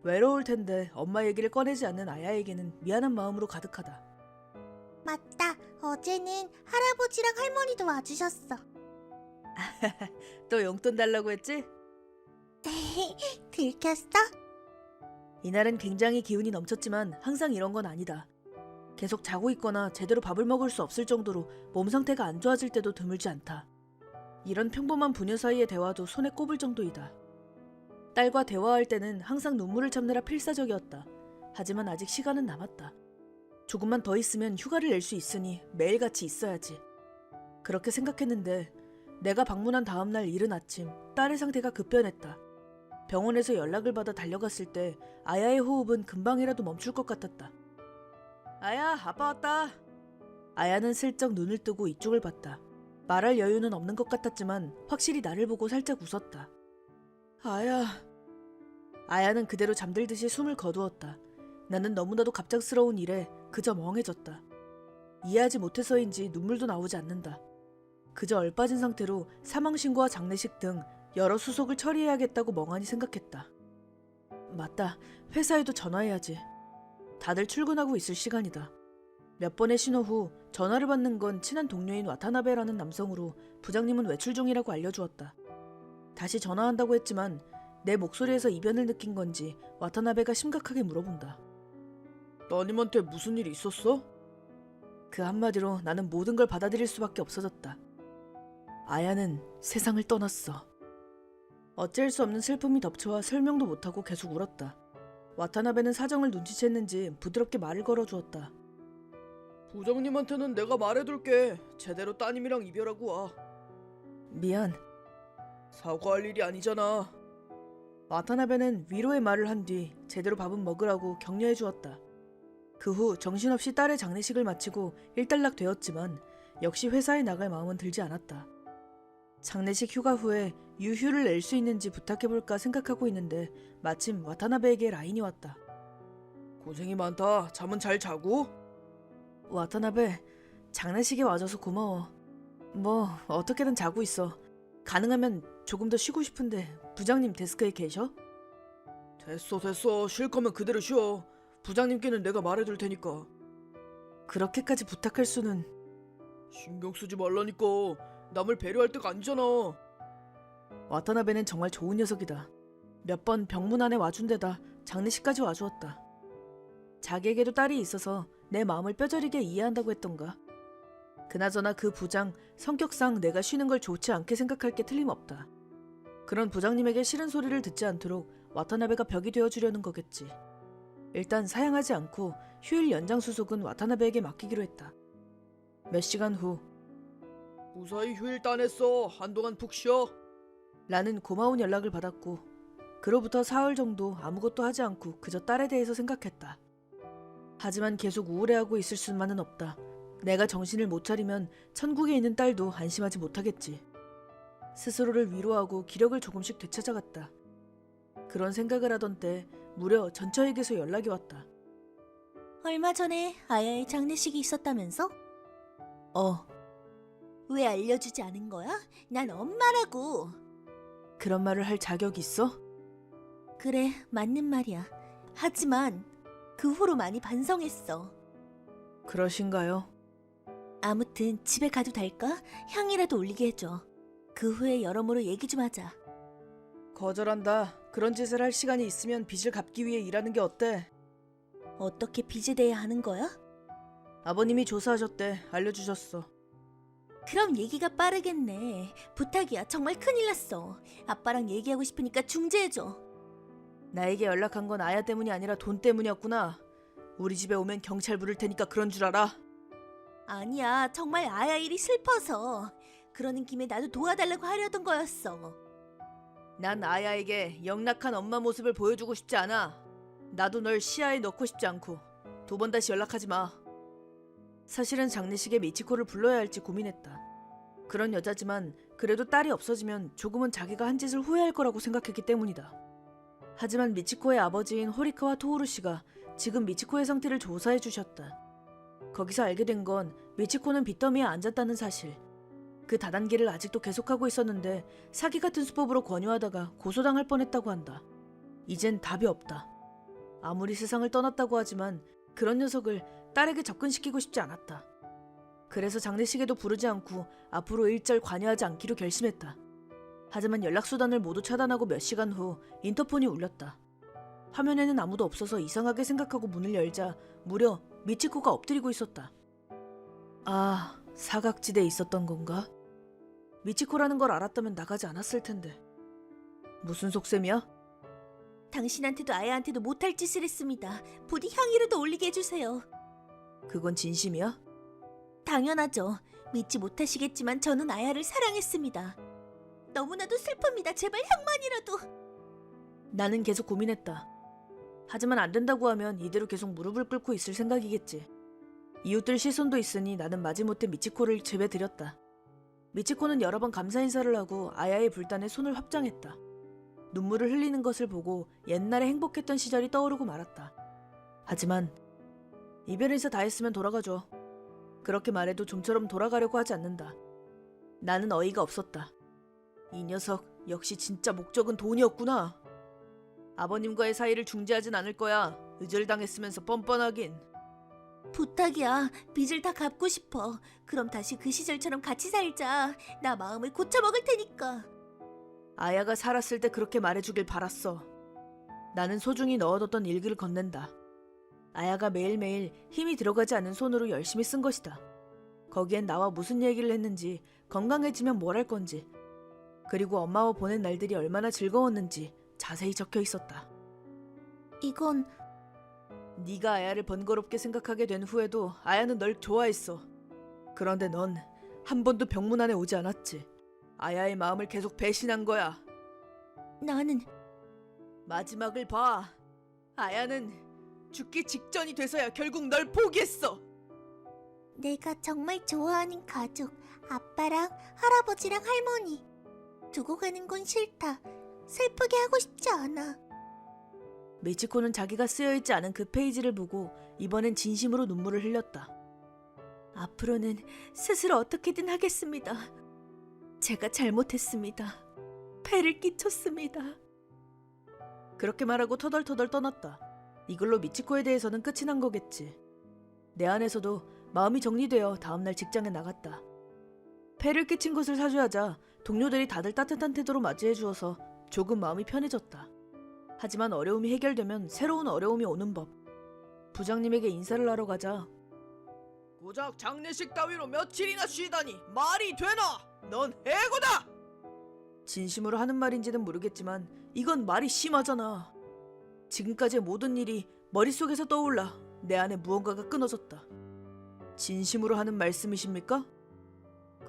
외로울 텐데 엄마 얘기를 꺼내지 않는 아야에게는 미안한 마음으로 가득하다. 맞다. 어제는 할아버지랑 할머니도 와주셨어. 또 용돈 달라고 했지? 들켰어? 이날은 굉장히 기운이 넘쳤지만 항상 이런 건 아니다. 계속 자고 있거나 제대로 밥을 먹을 수 없을 정도로 몸 상태가 안 좋아질 때도 드물지 않다. 이런 평범한 부녀 사이의 대화도 손에 꼽을 정도이다. 딸과 대화할 때는 항상 눈물을 참느라 필사적이었다. 하지만 아직 시간은 남았다. 조금만 더 있으면 휴가를 낼 수 있으니 매일같이 있어야지. 그렇게 생각했는데 내가 방문한 다음날 이른 아침 딸의 상태가 급변했다. 병원에서 연락을 받아 달려갔을 때 아야의 호흡은 금방이라도 멈출 것 같았다. 아야, 아빠 왔다. 아야는 슬쩍 눈을 뜨고 이쪽을 봤다. 말할 여유는 없는 것 같았지만 확실히 나를 보고 살짝 웃었다. 아야. 아야는 그대로 잠들듯이 숨을 거두었다. 나는 너무나도 갑작스러운 일에 그저 멍해졌다. 이해하지 못해서인지 눈물도 나오지 않는다. 그저 얼빠진 상태로 사망신고와 장례식 등 여러 수속을 처리해야겠다고 멍하니 생각했다. 맞다. 회사에도 전화해야지. 다들 출근하고 있을 시간이다. 몇 번의 신호 후 전화를 받는 건 친한 동료인 와타나베라는 남성으로 부장님은 외출 중이라고 알려주었다. 다시 전화한다고 했지만 내 목소리에서 이변을 느낀 건지 와타나베가 심각하게 물어본다. 따님한테 무슨 일 있었어? 그 한마디로 나는 모든 걸 받아들일 수밖에 없어졌다. 아야는 세상을 떠났어. 어쩔 수 없는 슬픔이 덮쳐와 설명도 못하고 계속 울었다. 와타나베는 사정을 눈치챘는지 부드럽게 말을 걸어주었다. 부장님한테는 내가 말해둘게. 제대로 따님이랑 이별하고 와. 미안. 사과할 일이 아니잖아. 와타나베는 위로의 말을 한 뒤 제대로 밥은 먹으라고 격려해 주었다. 그 후 정신없이 딸의 장례식을 마치고 일단락 되었지만 역시 회사에 나갈 마음은 들지 않았다. 장례식 휴가 후에 유휴를 낼 수 있는지 부탁해볼까 생각하고 있는데 마침 와타나베에게 라인이 왔다. 고생이 많다. 잠은 잘 자고? 와타나베, 장례식에 와줘서 고마워. 뭐 어떻게든 자고 있어. 가능하면 조금 더 쉬고 싶은데 부장님 데스크에 계셔? 됐어. 쉴 거면 그대로 쉬어. 부장님께는 내가 말해둘 테니까. 그렇게까지 부탁할 수는... 신경 쓰지 말라니까. 남을 배려할 때가 아니잖아. 와타나베는 정말 좋은 녀석이다. 몇 번 병문 안에 와준 데다 장례식까지 와주었다. 자기에게도 딸이 있어서 내 마음을 뼈저리게 이해한다고 했던가. 그나저나 그 부장 성격상 내가 쉬는 걸 좋지 않게 생각할 게 틀림없다. 그런 부장님에게 싫은 소리를 듣지 않도록 와타나베가 벽이 되어주려는 거겠지. 일단 사양하지 않고 휴일 연장 수속은 와타나베에게 맡기기로 했다. 몇 시간 후 무사히 휴일 따냈어. 한동안 푹 쉬어. 라는 고마운 연락을 받았고 그로부터 사흘 정도 아무것도 하지 않고 그저 딸에 대해서 생각했다. 하지만 계속 우울해하고 있을 수만은 없다. 내가 정신을 못 차리면 천국에 있는 딸도 안심하지 못하겠지. 스스로를 위로하고 기력을 조금씩 되찾아갔다. 그런 생각을 하던 때 무려 전처에게서 연락이 왔다. 얼마 전에 아야의 장례식이 있었다면서? 어, 왜 알려주지 않은 거야? 난 엄마라고. 그런 말을 할 자격이 있어? 그래, 맞는 말이야. 하지만 그 후로 많이 반성했어. 그러신가요? 아무튼 집에 가도 될까? 향이라도 올리게 해줘. 그 후에 여러모로 얘기 좀 하자. 거절한다. 그런 짓을 할 시간이 있으면 빚을 갚기 위해 일하는 게 어때? 어떻게 빚에 대해 하는 거야? 아버님이 조사하셨대. 알려주셨어. 그럼 얘기가 빠르겠네. 부탁이야. 정말 큰일 났어. 아빠랑 얘기하고 싶으니까 중재해줘. 나에게 연락한 건 아야 때문이 아니라 돈 때문이었구나. 우리 집에 오면 경찰 부를 테니까 그런 줄 알아? 아니야, 정말 아야 일이 슬퍼서. 그러는 김에 나도 도와달라고 하려던 거였어. 난 아야에게 영락한 엄마 모습을 보여주고 싶지 않아. 나도 널 시야에 넣고 싶지 않고. 2번 다시 연락하지 마. 사실은 장례식에 미치코를 불러야 할지 고민했다. 그런 여자지만 그래도 딸이 없어지면 조금은 자기가 한 짓을 후회할 거라고 생각했기 때문이다. 하지만 미치코의 아버지인 호리카와 토오루 씨가 지금 미치코의 상태를 조사해 주셨다. 거기서 알게 된 건 미치코는 빚더미에 앉았다는 사실. 그 다단계를 아직도 계속하고 있었는데 사기 같은 수법으로 권유하다가 고소당할 뻔했다고 한다. 이젠 답이 없다. 아무리 세상을 떠났다고 하지만 그런 녀석을 딸에게 접근시키고 싶지 않았다. 그래서 장례식에도 부르지 않고 앞으로 일절 관여하지 않기로 결심했다. 하지만 연락수단을 모두 차단하고 몇 시간 후 인터폰이 울렸다. 화면에는 아무도 없어서 이상하게 생각하고 문을 열자 무려 미치코가 엎드리고 있었다. 아, 사각지대에 있었던 건가? 미치코라는 걸 알았다면 나가지 않았을 텐데. 무슨 속셈이야? 당신한테도 아야한테도 못할 짓을 했습니다. 부디 향이라도 올리게 해주세요. 그건 진심이야? 당연하죠. 믿지 못하시겠지만 저는 아야를 사랑했습니다. 너무나도 슬픕니다. 제발 향만이라도. 나는 계속 고민했다. 하지만 안 된다고 하면 이대로 계속 무릎을 꿇고 있을 생각이겠지. 이웃들 시선도 있으니 나는 마지못해 미치코를 집에 들였다. 미치코는 여러 번 감사 인사를 하고 아야의 불단에 손을 합장했다. 눈물을 흘리는 것을 보고 옛날에 행복했던 시절이 떠오르고 말았다. 하지만 이별 인사 다 했으면 돌아가줘. 그렇게 말해도 좀처럼 돌아가려고 하지 않는다. 나는 어이가 없었다. 이 녀석 역시 진짜 목적은 돈이었구나. 아버님과의 사이를 중지하진 않을 거야. 의절당했으면서 뻔뻔하긴. 부탁이야. 빚을 다 갚고 싶어. 그럼 다시 그 시절처럼 같이 살자. 나 마음을 고쳐먹을 테니까. 아야가 살았을 때 그렇게 말해주길 바랐어. 나는 소중히 넣어뒀던 일기를 건넨다. 아야가 매일매일 힘이 들어가지 않은 손으로 열심히 쓴 것이다. 거기엔 나와 무슨 얘기를 했는지, 건강해지면 뭘 할 건지, 그리고 엄마와 보낸 날들이 얼마나 즐거웠는지 자세히 적혀 있었다. 이건 네가 아야를 번거롭게 생각하게 된 후에도 아야는 널 좋아했어. 그런데 넌 한 번도 병문 안에 오지 않았지. 아야의 마음을 계속 배신한 거야. 나는 마지막을 봐. 아야는 죽기 직전이 돼서야 결국 널 포기했어. 내가 정말 좋아하는 가족, 아빠랑 할아버지랑 할머니 두고 가는 건 싫다. 슬프게 하고 싶지 않아. 미치코는 자기가 쓰여있지 않은 그 페이지를 보고 이번엔 진심으로 눈물을 흘렸다. 앞으로는 스스로 어떻게든 하겠습니다. 제가 잘못했습니다. 폐를 끼쳤습니다. 그렇게 말하고 터덜터덜 떠났다. 이걸로 미치코에 대해서는 끝이 난 거겠지. 내 안에서도 마음이 정리되어 다음날 직장에 나갔다. 폐를 끼친 것을 사죄하자 동료들이 다들 따뜻한 태도로 맞이해 주어서 조금 마음이 편해졌다. 하지만 어려움이 해결되면 새로운 어려움이 오는 법. 부장님에게 인사를 하러 가자. 고작 장례식 따위로 며칠이나 쉬다니 말이 되나? 넌 해고다! 진심으로 하는 말인지는 모르겠지만 이건 말이 심하잖아. 지금까지의 모든 일이 머릿속에서 떠올라 내 안에 무언가가 끊어졌다. 진심으로 하는 말씀이십니까?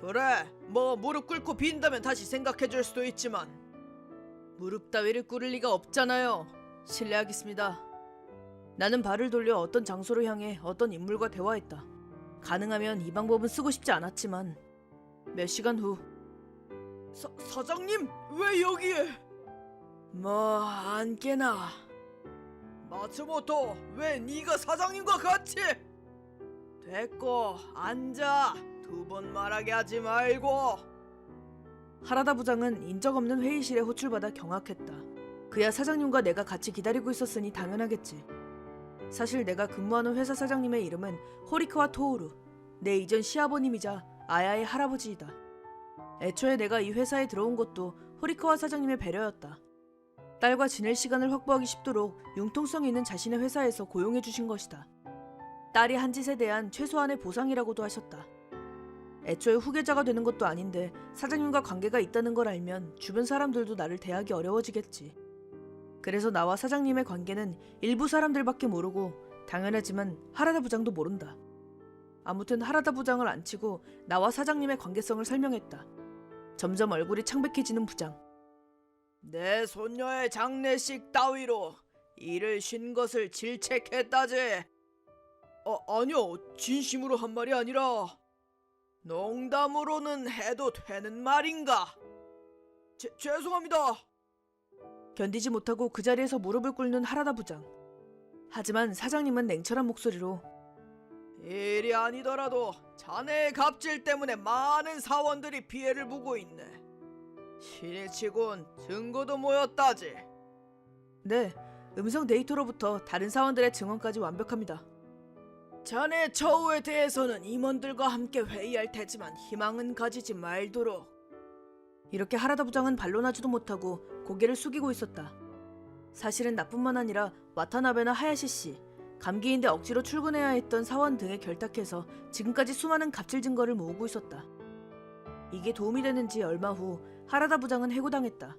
그래, 뭐 무릎 꿇고 빈다면 다시 생각해줄 수도 있지만 무릎 따위를 꿇을 리가 없잖아요. 실례하겠습니다. 나는 발을 돌려 어떤 장소로 향해 어떤 인물과 대화했다. 가능하면 이 방법은 쓰고 싶지 않았지만 몇 시간 후 사장님 왜 여기에? 뭐 안 깨나. 마츠모토 왜 네가 사장님과 같이? 됐고 앉아. 2번 말하게 하지 말고. 하라다 부장은 인적 없는 회의실에 호출받아 경악했다. 그야 사장님과 내가 같이 기다리고 있었으니 당연하겠지. 사실 내가 근무하는 회사 사장님의 이름은 호리카와 토오루. 내 이전 시아버님이자 아야의 할아버지이다. 애초에 내가 이 회사에 들어온 것도 호리카와 사장님의 배려였다. 딸과 지낼 시간을 확보하기 쉽도록 융통성 있는 자신의 회사에서 고용해 주신 것이다. 딸이 한 짓에 대한 최소한의 보상이라고도 하셨다. 애초에 후계자가 되는 것도 아닌데 사장님과 관계가 있다는 걸 알면 주변 사람들도 나를 대하기 어려워지겠지. 그래서 나와 사장님의 관계는 일부 사람들밖에 모르고 당연하지만 하라다 부장도 모른다. 아무튼 하라다 부장을 안 치고 나와 사장님의 관계성을 설명했다. 점점 얼굴이 창백해지는 부장. 내 손녀의 장례식 따위로 일을 쉰 것을 질책했다지. 아니요. 진심으로 한 말이 아니라 농담으로는 해도 되는 말인가? 죄송합니다. 견디지 못하고 그 자리에서 무릎을 꿇는 하라다 부장. 하지만 사장님은 냉철한 목소리로 일이 아니더라도 자네의 갑질 때문에 많은 사원들이 피해를 보고 있네. 신이 치곤 증거도 모였다지. 네, 음성 데이터로부터 다른 사원들의 증언까지 완벽합니다. 자네 처우에 대해서는 임원들과 함께 회의할 테지만 희망은 가지지 말도록. 이렇게 하라다 부장은 반론하지도 못하고 고개를 숙이고 있었다. 사실은 나뿐만 아니라 와타나베나 하야시 씨, 감기인데 억지로 출근해야 했던 사원 등에 결탁해서 지금까지 수많은 갑질 증거를 모으고 있었다. 이게 도움이 되는지 얼마 후 하라다 부장은 해고당했다.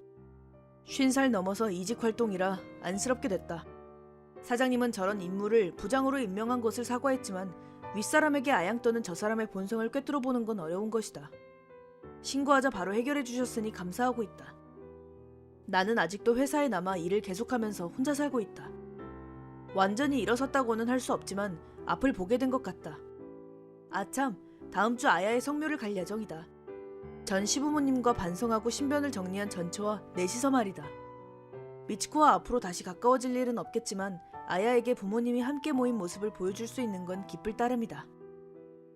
50살 넘어서 이직 활동이라 안쓰럽게 됐다. 사장님은 저런 인물을 부장으로 임명한 것을 사과했지만 윗사람에게 아양 떠는 저 사람의 본성을 꿰뚫어 보는 건 어려운 것이다. 신고하자 바로 해결해 주셨으니 감사하고 있다. 나는 아직도 회사에 남아 일을 계속하면서 혼자 살고 있다. 완전히 일어섰다고는 할 수 없지만 앞을 보게 된 것 같다. 아참, 다음 주 아야의 성묘를 갈 예정이다. 전 시부모님과 반성하고 신변을 정리한 전처와 넷이서 말이다. 미치코와 앞으로 다시 가까워질 일은 없겠지만 아야에게 부모님이 함께 모인 모습을 보여줄 수 있는 건 기쁠 따름이다.